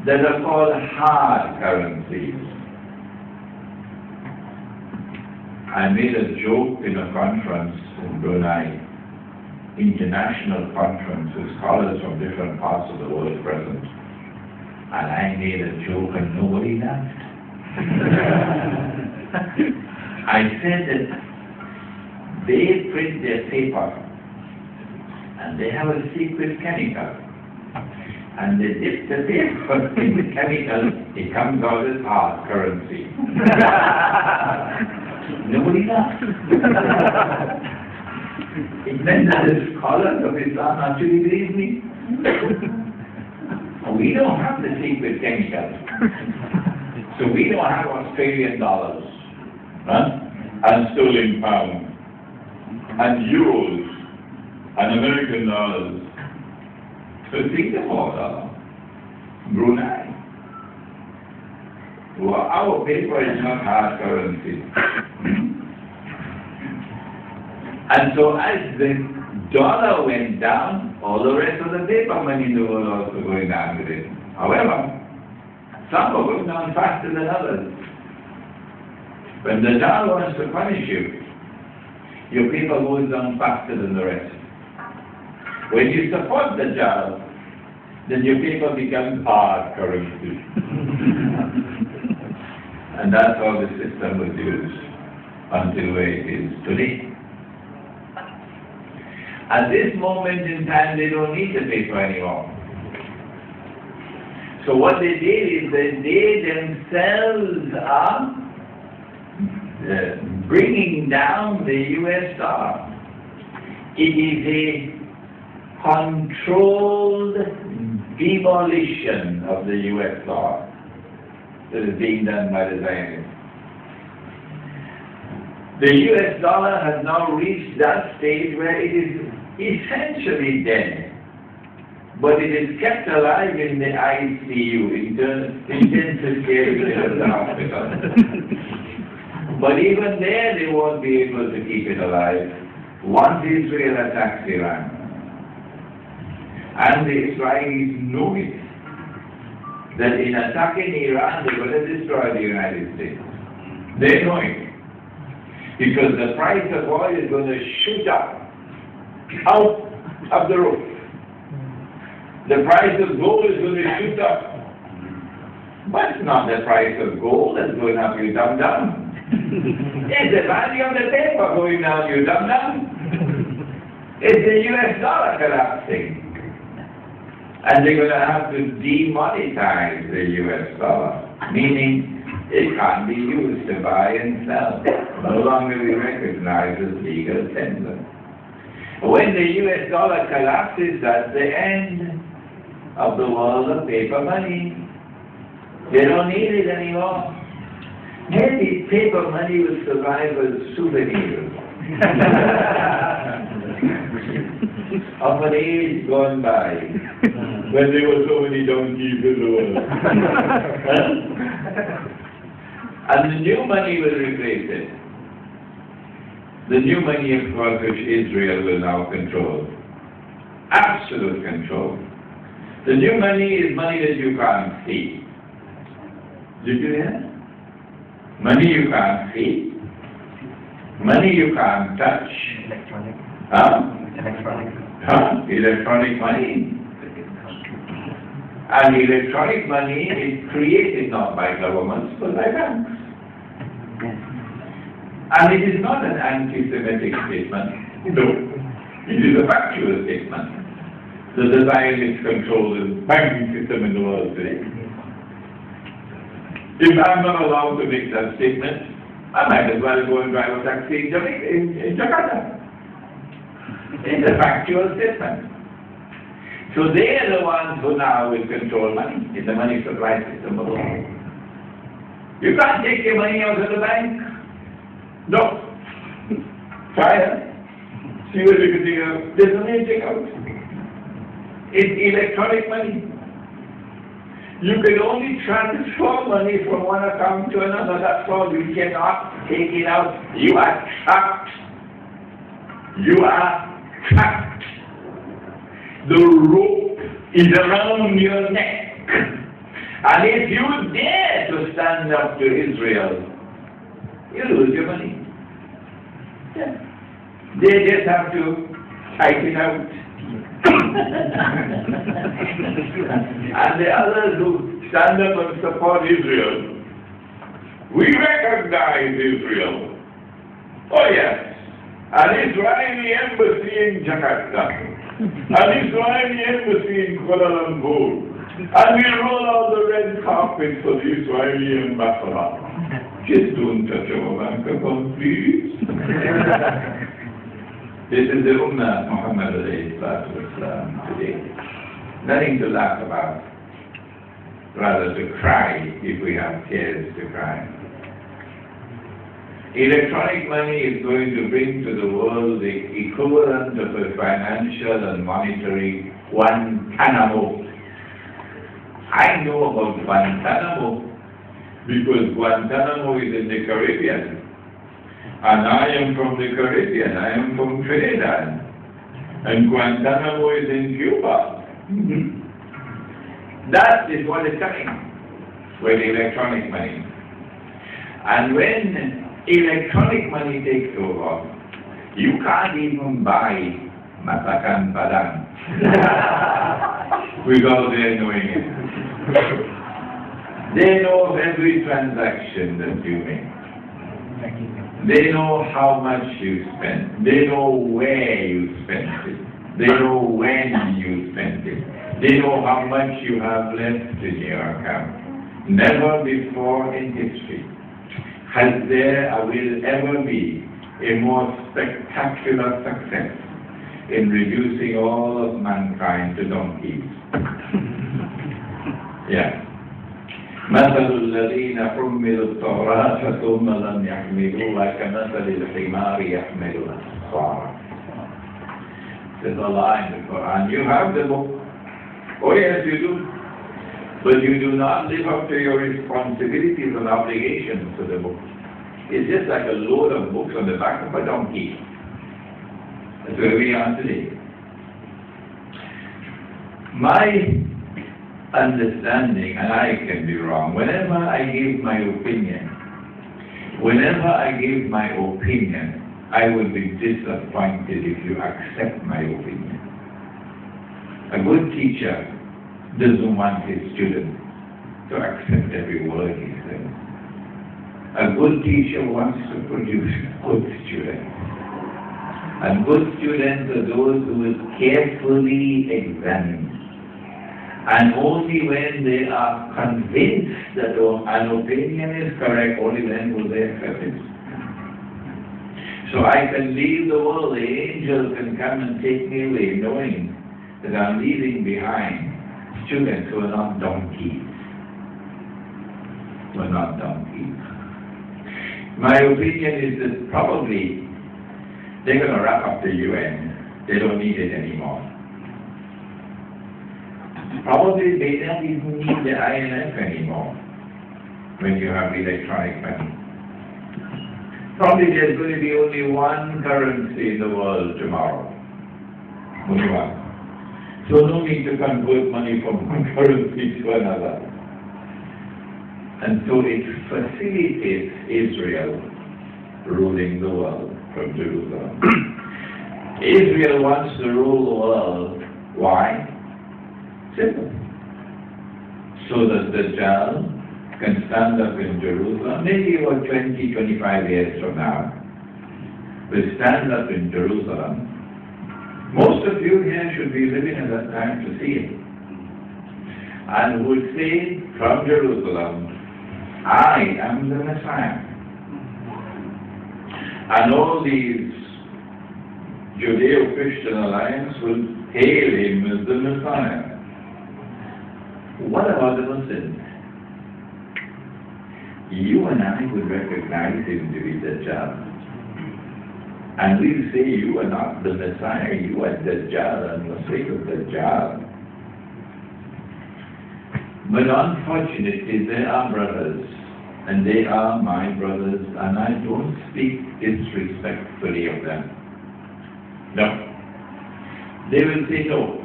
Speaker 1: that are called hard currencies. I made a joke in a conference in Brunei, international conference with scholars from different parts of the world present. And I made a joke and nobody laughed. I said that they print their paper and they have a secret chemical. And they dip the paper in the chemical, it comes out as hard currency. Nobody laughed. It meant that the scholars of Islam actually believe me. We don't have the secret chemicals. So we don't have Australian dollars, and sterling pounds, and euros, and American dollars. So Singapore dollar, Brunei. Well, our paper is not hard currency. And so as the dollar went down, all the rest of the paper money in the world also going down with it. However, Some are going down faster than others. When the Dal wants to punish you, your paper goes down faster than the rest. When you support the Dal, then your paper becomes hard currency. And that's how the system was used until where it is today. At this moment in time, they don't need the paper anymore. So what they did is that they themselves are bringing down the US dollar. It is a controlled demolition of the US dollar that is being done by the Zionists. The US dollar has now reached that stage where it is essentially dead, but it is kept alive in the ICU, intensive care unit of the hospital. But even there, they won't be able to keep it alive once Israel attacks Iran. And the Israelis know it, that in attacking Iran, they're going to destroy the United States. They know it. Because the price of oil is going to shoot up, out of the roof. The price of gold is going to shoot up. But it's not the price of gold that's going up, you dumb-dumb. It's the value of the paper going down, you dumb-dumb. It's the US dollar collapsing. And they're going to have to demonetize the US dollar, meaning it can't be used to buy and sell. No longer be recognized as legal tender. When the US dollar collapses, that's the end of the world of paper money. They don't need it anymore. Maybe paper money will survive as souvenirs of an age gone by, when there were so many donkeys in the world. And the new money will replace it. The new money, of course, which Israel will now control. Absolute control. The new money is money that you can't see. Did you hear? Money you can't see. Money you can't touch.
Speaker 2: Electronic.
Speaker 1: Electronic money. And electronic money is created not by governments, but by banks. And it is not an anti-Semitic statement. No. It is a factual statement. The Zionists control the banking system in the world today. If I'm not allowed to make that statement, I might as well go and drive a taxi in Jakarta. It's a factual statement. So they are the ones who now will control money in the money supply system of the world. You can't take your money out of the bank. No. Try it. See what you can take out. There's no way to take out. It's electronic money. You can only transfer money from one account to another. That's all. You cannot take it out. You are trapped. You are trapped. The rope is around your neck. And if you dare to stand up to Israel, you lose your money. Yeah. They just have to type it out. And the others who stand up and support Israel, we recognize Israel. Oh yes, an Israeli embassy in Jakarta, an Israeli embassy in Kuala Lumpur, and we roll out the red carpet for the Israeli ambassador. Just don't touch our bank account, please. This is the Ummah Muhammad today. Nothing to laugh about, rather to cry if we have tears to cry. Electronic money is going to bring to the world the equivalent of a financial and monetary Guantanamo. I know about Guantanamo because Guantanamo is in the Caribbean. And I am from the Caribbean. I am from Trinidad. And Guantanamo is in Cuba. That is what is coming. with electronic money. And when electronic money takes over, you can't even buy masakan padang without their knowing it. They know every transaction that you make. They know how much you spend. They know where you spend it. They know when you spend it. They know how much you have left in your account. Never before in history has there or will ever be a more spectacular success in reducing all of mankind to donkeys. Yeah. مثل الذين حملوا التوراة ثم لم يحملوها كمثل الحمار يحمل أسفارا. Says Allah in the Quran, you have the book. Oh yes, you do. But you do not live up to your responsibilities and obligations to the book. It's just like a load of books on the back of a donkey. That's where we are today. My understanding, and I can be wrong, whenever I give my opinion, I will be disappointed if you accept my opinion. A good teacher doesn't want his student to accept every word he says. A good teacher wants to produce good students. And good students are those who will carefully examine. And only when they are convinced that an opinion is correct, only then will they accept it. So I can leave the world, the angels can come and take me away, knowing that I'm leaving behind students who are not donkeys. Who are not donkeys. My opinion is that probably they're going to wrap up the UN. They don't need it anymore. Probably they don't even need the IMF anymore when you have electronic money. Probably there's going to be only one currency in the world tomorrow. Only one. So no need to convert money from one currency to another. And so it facilitates Israel ruling the world from Jerusalem. Israel wants to rule the world. Why? Simple. So that the Dajjal can stand up in Jerusalem, maybe about 20, 25 years from now, will stand up in Jerusalem. Most of you here should be living at that time to see it. And would say from Jerusalem, I am the Messiah. And all these Judeo-Christian alliance will hail him as the Messiah. What about the Muslims? You and I would recognize him to be Dajjal. And we'll say you are not the Messiah, you are Dajjal and Messiah of Dajjal. But unfortunately, they are brothers, and they are my brothers, and I don't speak disrespectfully of them. No. They will say no.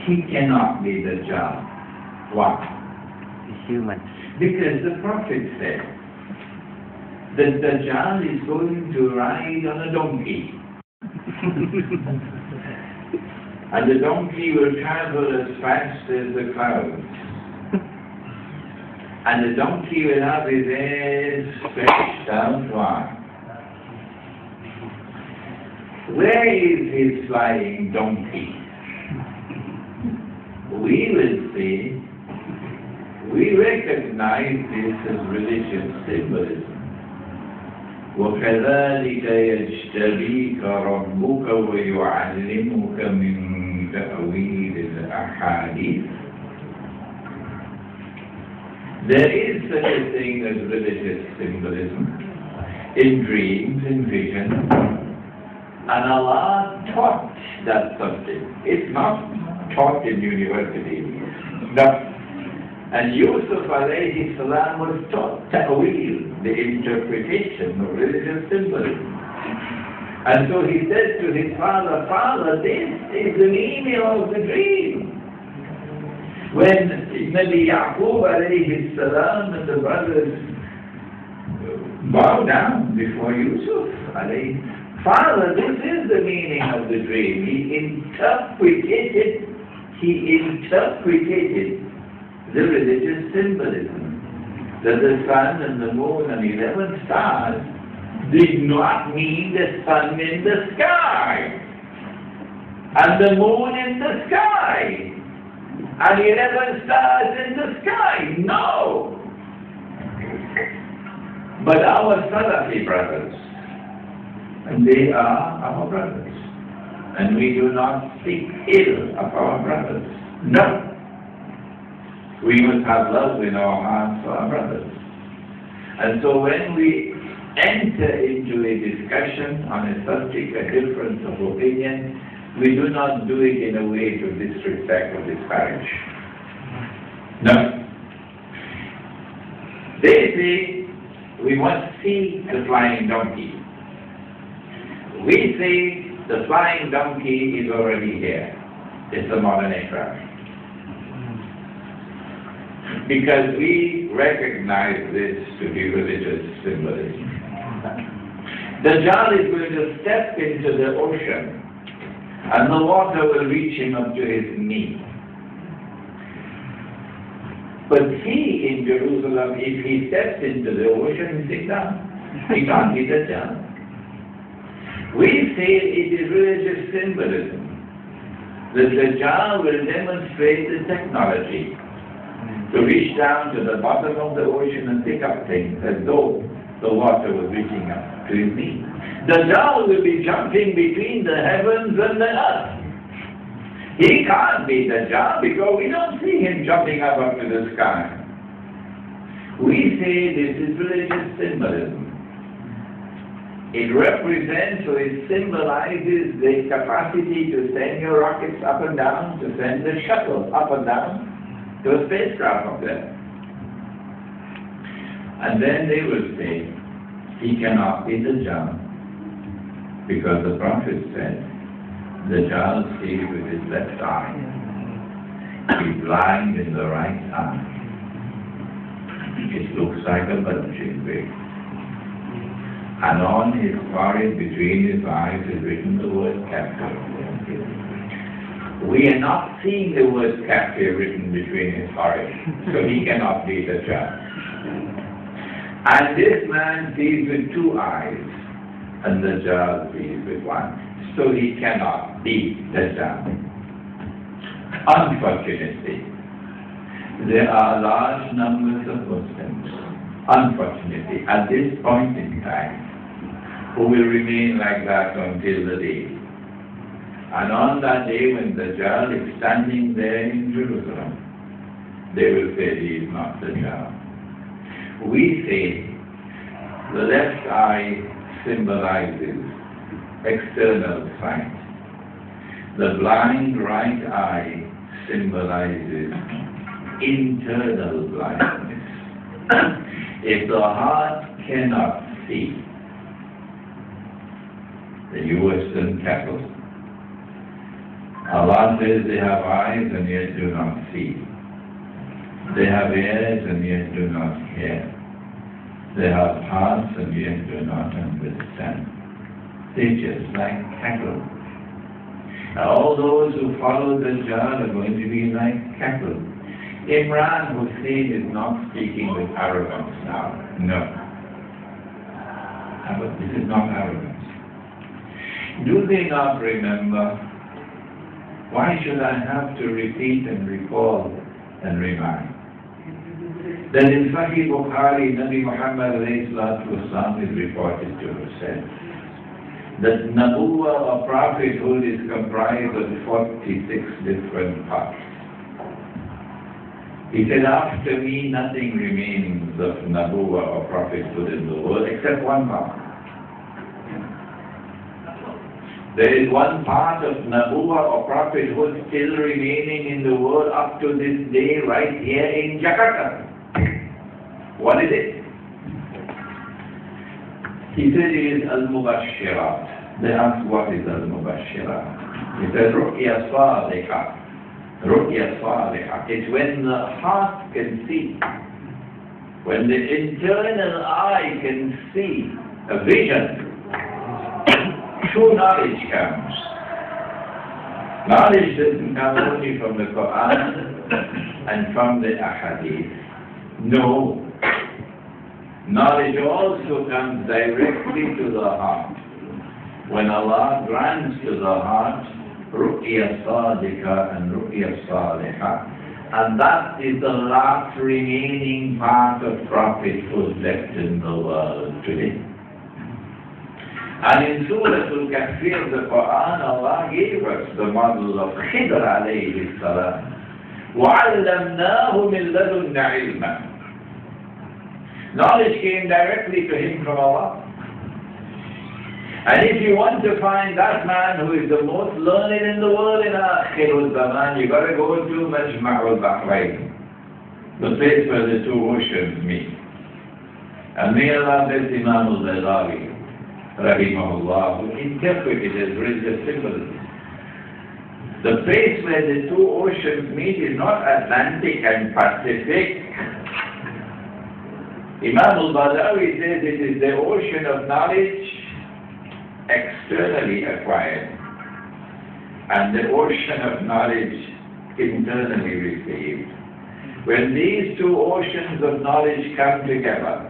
Speaker 1: He cannot be Dajjal. Why?
Speaker 2: He's human.
Speaker 1: Because the Prophet said that Dajjal is going to ride on a donkey. And the donkey will travel as fast as the clouds. And the donkey will have his head stretched out wide. Where is his flying donkey? We will say, we recognize this as religious symbolism. وَكَذَلِكَ يَجْتَبِيكَ رَبُّكَ وَيُعَلِّمُكَ مِنْ تَأْوِيلِ الْأَحَادِيثِ. There is such a thing as religious symbolism in dreams, in visions, and Allah taught that subject. It's not taught in universities. No. And Yusuf alayhi salam was taught ta'wil, the interpretation of religious symbolism. And so he said to his father, Father, this is the meaning of the dream. When Nabi Yaqub alayhi salam and the brothers bow down before Yusuf alayhi, Father, this is the meaning of the dream. He interpreted the religious symbolism that the sun and the moon and 11 stars did not mean the sun in the sky and the moon in the sky and 11 stars in the sky. No! But our Salafi brothers, and they are our brothers, and we do not speak ill of our brothers. No! We must have love in our hearts for our brothers. And so when we enter into a discussion on a subject, a difference of opinion, we do not do it in a way to disrespect or disparage. No. They say we must see the flying donkey. We say the flying donkey is already here. It's a modern aircraft. Because we recognize this to be religious symbolism. Dajjal is going to step into the ocean and the water will reach him up to his knee. But he in Jerusalem, if he steps into the ocean, he sits down. He can't be Dajjal. We say it is religious symbolism. The Dajjal will demonstrate the technology to reach down to the bottom of the ocean and pick up things as though the water was reaching up to his knee. Dajjal will be jumping between the heavens and the earth. He can't be Dajjal because we don't see him jumping up to the sky. We say this is religious symbolism. It represents or it symbolizes the capacity to send your rockets up and down, to send the shuttle up and down to a spacecraft up there. And then they will say, he cannot be Dajjal, because the Prophet said, Dajjal sees with his left eye, he's blind in the right eye. It looks like a bulging big. And on his forehead, between his eyes, is written the word kafir. We are not seeing the word kafir written between his forehead, so he cannot be Dajjal. And this man sees with two eyes, and Dajjal sees with one. So he cannot be Dajjal. Unfortunately, there are large numbers of Muslims, unfortunately, at this point in time, who will remain like that until the day. And on that day when Dajjal is standing there in Jerusalem, they will say he is not Dajjal. We say the left eye symbolizes external sight. The blind right eye symbolizes internal blindness. If the heart cannot see, the Western cattle, Allah says they have eyes and yet do not see. They have ears and yet do not hear. They have hearts and yet do not understand. They're just like cattle. All those who follow Dajjal are going to be like cattle. Imran Hosein is not speaking with arrogance now. No. But this is not arrogance. Do they not remember? Why should I have to repeat and recall and remind? That in Sahih Bukhari, Nabi Muhammad ﷺ is reported to have said that Nabuwa or prophethood is comprised of 46 different parts. He said, after me nothing remains of Nabuwa or prophethood in the world except one part. There is one part of Nabuwa or prophethood still remaining in the world up to this day right here in Jakarta. What is it? He said it is Al-Mubashirat. They asked what is Al-Mubashirat. He said Ruqya Sadiqa. Ru'ya salihah. It's when the heart can see, when the internal eye can see a vision, true knowledge comes. Knowledge doesn't come only from the Quran and from the Ahadith. No. Knowledge also comes directly to the heart. When Allah grants to the heart Ru'ya Sadiqa and Ru'ya Salihah, and that is the last remaining part of prophethood left in the world today. And in Surah Al-Kahfi of the Quran, Allah gave us the model of Khidr alayhi salam. وَعَلَّمْنَاهُ مِنْ لَدُنَّ عِلْمًا. Knowledge came directly to him from Allah. And if you want to find that man who is the most learned in the world in Akhirul Zaman, you got to go to Majma'ul Bahrain, the place where the two oceans meet. And may Allah bless Imam al-Ghazali, rahimahullah, who interpreted as religious symbolism. The place where the two oceans meet is not Atlantic and Pacific. Imam al-Badawi says it is the ocean of knowledge externally acquired and the ocean of knowledge internally received. When these two oceans of knowledge come together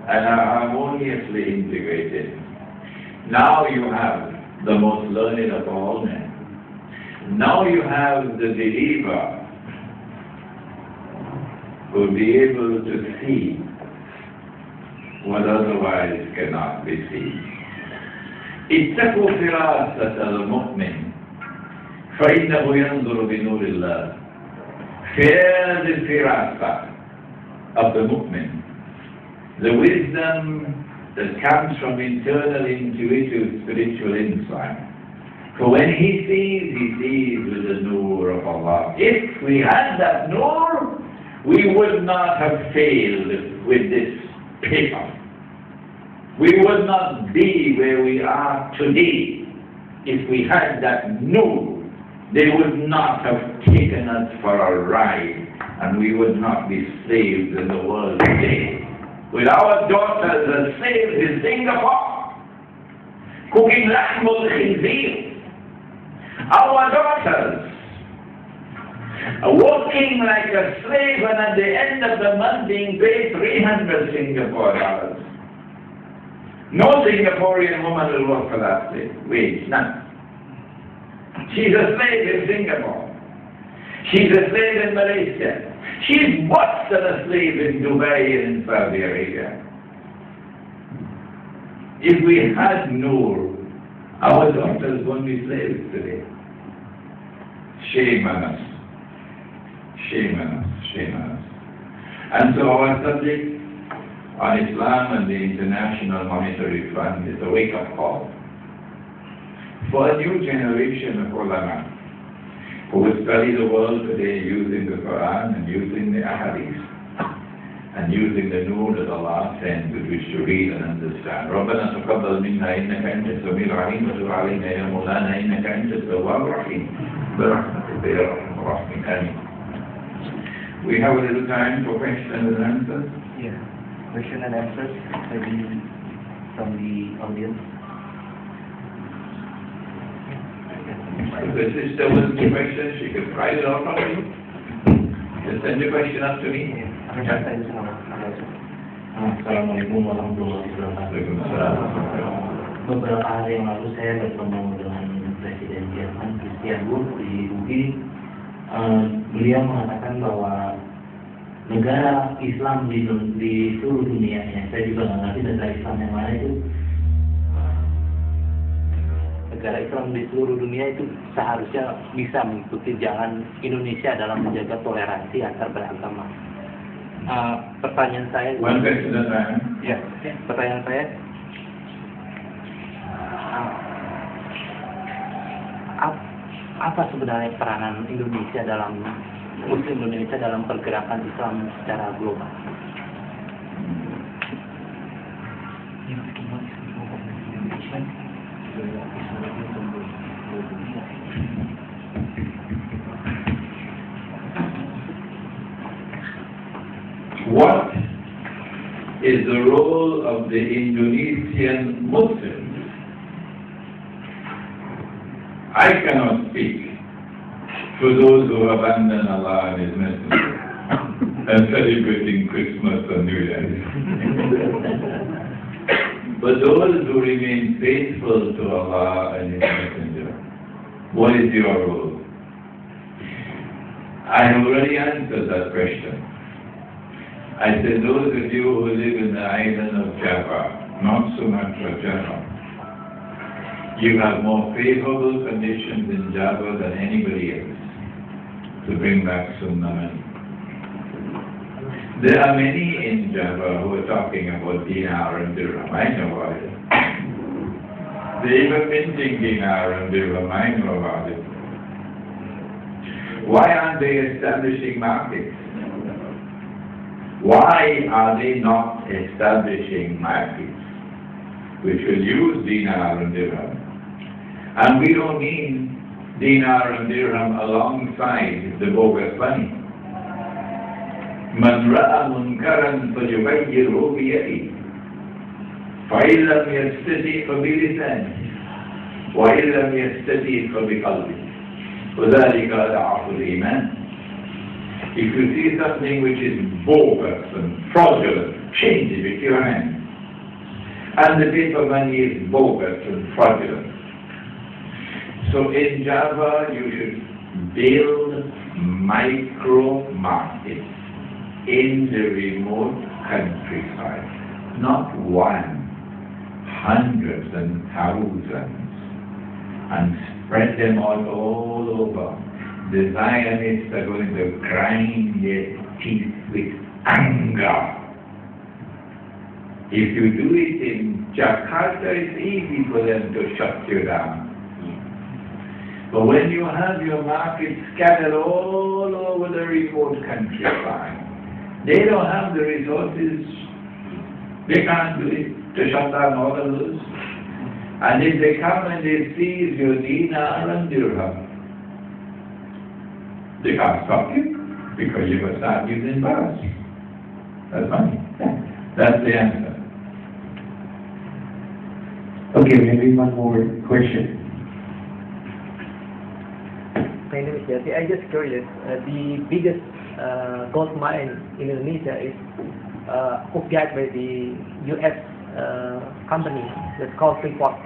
Speaker 1: and are harmoniously integrated, now you have the most learned of all men. Now you have the believer who will be able to see what otherwise cannot be seen. اتقوا فراسة المؤمن فإنه ينظر بنور الله. Fear the firasa of the mu'min, the wisdom that comes from internal intuitive spiritual insight. For when he sees with the nur of Allah. If we had that nur, we would not have failed with this paper. We would not be where we are today if we had that nur. They would not have taken us for a ride, and we would not be slaves in the world today. With our daughters as slaves in Singapore, cooking lahmul khinzir. Our daughters are working like a slave, and at the end of the month being paid 300 Singapore dollars. No Singaporean woman will work for that wage, none. She's a slave in Singapore. She's a slave in Malaysia. She's worse than a slave in Dubai and in Saudi Arabia. If we had Noor, our daughters won't be slaves today. Shame on us. Shame on us. Shame on us. And so our subject on Islam and the International Monetary Fund is a wake-up call for a new generation of ulama who will study the world today using the Quran and using the Ahadith and using the nur that Allah sends with which to read and understand. ربنا تقبل منا إنك أنت السميع العليم وتب علينا يا مولانا إنك أنت التواب الرحيم برحمتك يا أرحم الراحمين آمين. We have a little time for questions and answers.
Speaker 2: Yeah. Question and answers, maybe from the audience.
Speaker 1: If the sister wants a question, she can write it out for you. Just send the question up to me.
Speaker 2: Assalamualaikum warahmatullahi wabarakatuh. Beberapa hari yang lalu saya bertemu dengan Presiden Jerman, Christian Wolff di UI. Beliau mengatakan bahwa negara Islam di seluruh dunia, ya, saya juga nggak ngerti negara Islam yang mana itu. Negara Islam di seluruh dunia itu seharusnya bisa mengikuti jalan Indonesia dalam menjaga toleransi antar beragama. Pertanyaan saya, ya, pertanyaan saya, apa sebenarnya peranan Indonesia dalam Muslim Indonesia dalam pergerakan Islam secara global?
Speaker 1: is the role of the Indonesian Muslims. I cannot speak for those who abandon Allah and His Messenger and celebrating Christmas and New Year. But those who remain faithful to Allah and His Messenger, what is your role? I have already answered that question. I said those of you who live in the island of Java, not Sumatra, Java, you have more favorable conditions in Java than anybody else to bring back Sunnah money. There are many in Java who are talking about dinar and dirham. I know about it. They even minting dinar and dirham. I know about it. Why aren't they establishing markets? Why are they not establishing markets which will use dinar and dirham? And we don't mean dinar and dirham alongside the bogus money. من رأى منكرا فليغيره بيده فإن لم يستطع فبلسانه وإن لم يستطع فبقلبه وذلك أضعف الإيمان. If you see something which is bogus and fraudulent, change it with your hand. And the paper money is bogus and fraudulent. So in Java, you should build micro markets in the remote countryside. Not one, hundreds and thousands, and spread them all over. The Zionists are going to grind their teeth with anger. If you do it in Jakarta, it's easy for them to shut you down. But when you have your market scattered all over the remote countryside, they don't have the resources. They can't do it to shut down all of those. And if they come and they seize your dinar and dirham, they can't stop you because you will start using bars. That's money. That's the answer.
Speaker 3: Okay, maybe one more question.
Speaker 4: My name is Jesse. I'm just curious. The biggest gold mine in Indonesia is occupied by the U.S. company that's called Freeport.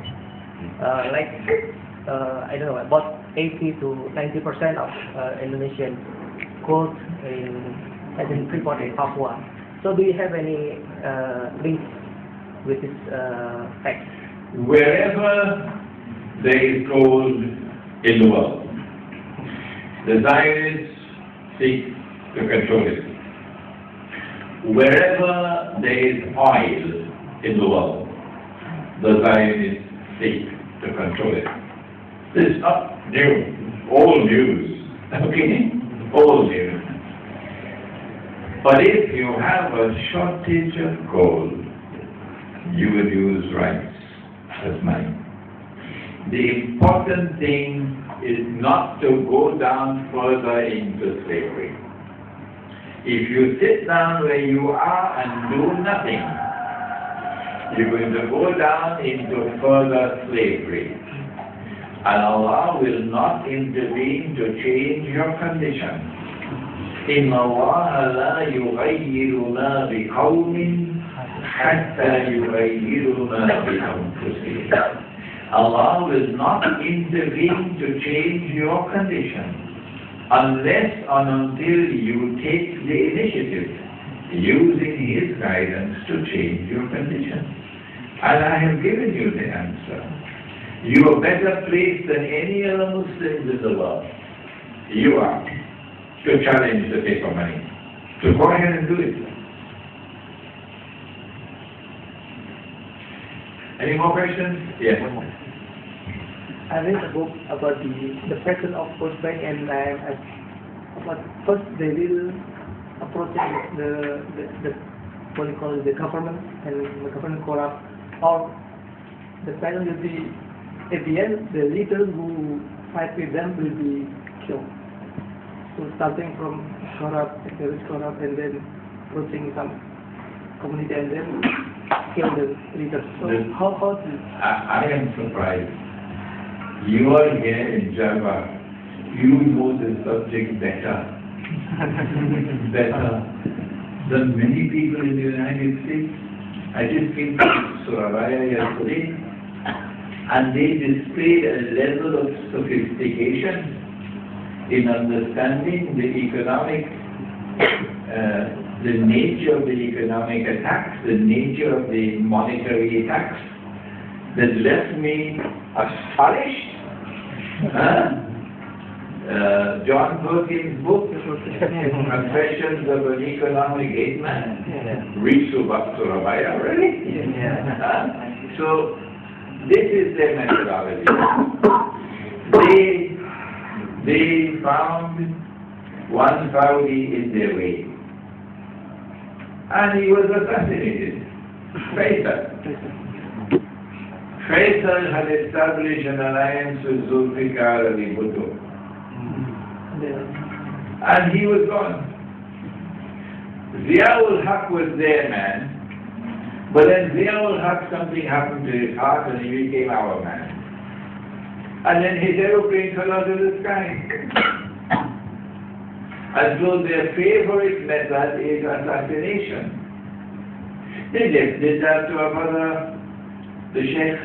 Speaker 4: I don't know, about 80 to 90% of Indonesian gold in Freeport in Papua. So do you have any links with this fact?
Speaker 1: Wherever there is gold in the world, the Zionists seek to control it. Wherever there is oil in the world, the Zionists seek to control it. This is not new, old news, okay? Old news. But if you have a shortage of gold, you would use rice as money. The important thing is not to go down further into slavery. If you sit down where you are and do nothing, you're going to go down into further slavery. And Allah will not intervene to change your condition. إِنَّ اللَّهَ لَا يُغَيِّرُ مَا بِقَوْمٍ حَتَّى يُغَيِّرُ مَا بِأَنفُسِهِمْ. Allah will not intervene to change your condition unless and until you take the initiative using His guidance to change your condition. And I have given you the answer. You are better placed than any other Muslims in the world. You are to challenge the paper money. So go ahead and do it. Any more questions? Yes.
Speaker 4: One more. I read a book about the president of World Bank and about first they will approach the what you call it, the government, and the government corrupt, or the president will be, at the end the leaders who fight with them will be killed. So starting from corrupt, there is corrupt, and then approaching some community and then kill the leaders. So how
Speaker 1: I am surprised. You are here in Java. You know the subject better. Better than many people in the United States. I just came to Surabaya yesterday, and they displayed a level of sophistication in understanding the economic, the nature of the economic attacks, the nature of the monetary attacks, that left me astonished. John Perkins' book, Confessions of an Economic Aid Man, reached Surabaya already. So this is their methodology. They found one Saudi in their way, and he was assassinated. Faisal had established an alliance with Zulfikar Ali Bhutto, and he was gone. Ziaul Haq was their man, but then Ziaul Haq, something happened to his heart and he became our man. And then his aeroplane fell out of the sky. And so their favorite method is assassination. They just did that to our brother, the Sheikh,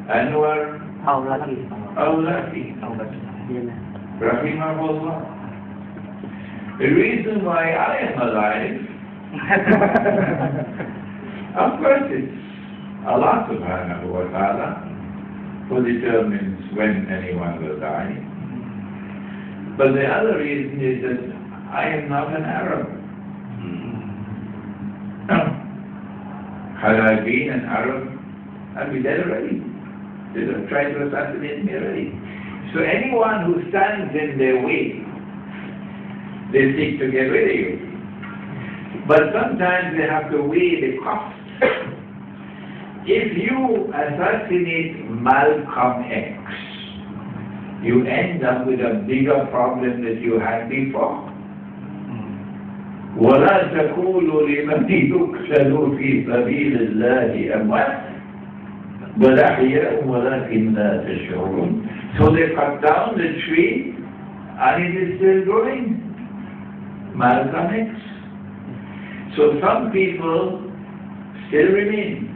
Speaker 1: Anwar al-Laki, Rahimahullah. The reason why I am alive, of course it's Allah subhanahu wa ta'ala who determines when anyone will die. But the other reason is that I am not an Arab. Had I been an Arab, I'd be dead already. They'd have tried to assassinate me already. So anyone who stands in their way, they seek to get rid of you. But sometimes they have to weigh the cost. If you assassinate Malcolm X, you end up with a bigger problem that you had before. وَلَا تَقُولُوا لِمَنْ يُقْتَلُ فِي سَبِيلِ اللَّهِ أَمْوَاتٌ بَلْ أَحْيَاءٌ وَلَكِنْ لَا تَشْعُرُونَ. So they cut down the tree and it is still growing. Malcolm X. So some people still remain.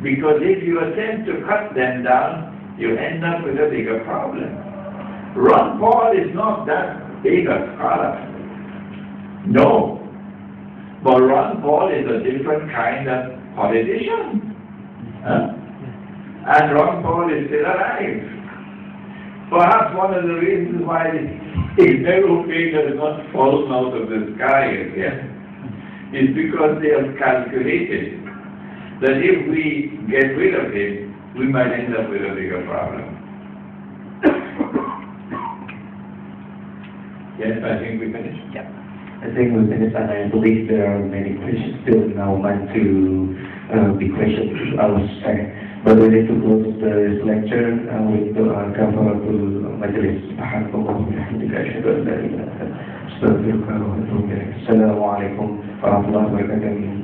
Speaker 1: Because if you attempt to cut them down, you end up with a bigger problem. Ron Paul is not that big a scholar. No. But Ron Paul is a different kind of politician. And Ron Paul is still alive. Perhaps one of the reasons why his aeroplane has not fallen out of the sky yet is because they have calculated that if we get rid of him, we might end up with a bigger problem. Yes, I think we finished.
Speaker 3: Yeah. I think we finished, and I believe there are many questions still now meant to be questioned. I was saying. But we need to close this lecture with Kafaratul Majlis. Assalamu alaikum warahmatullahi wabarakatuh.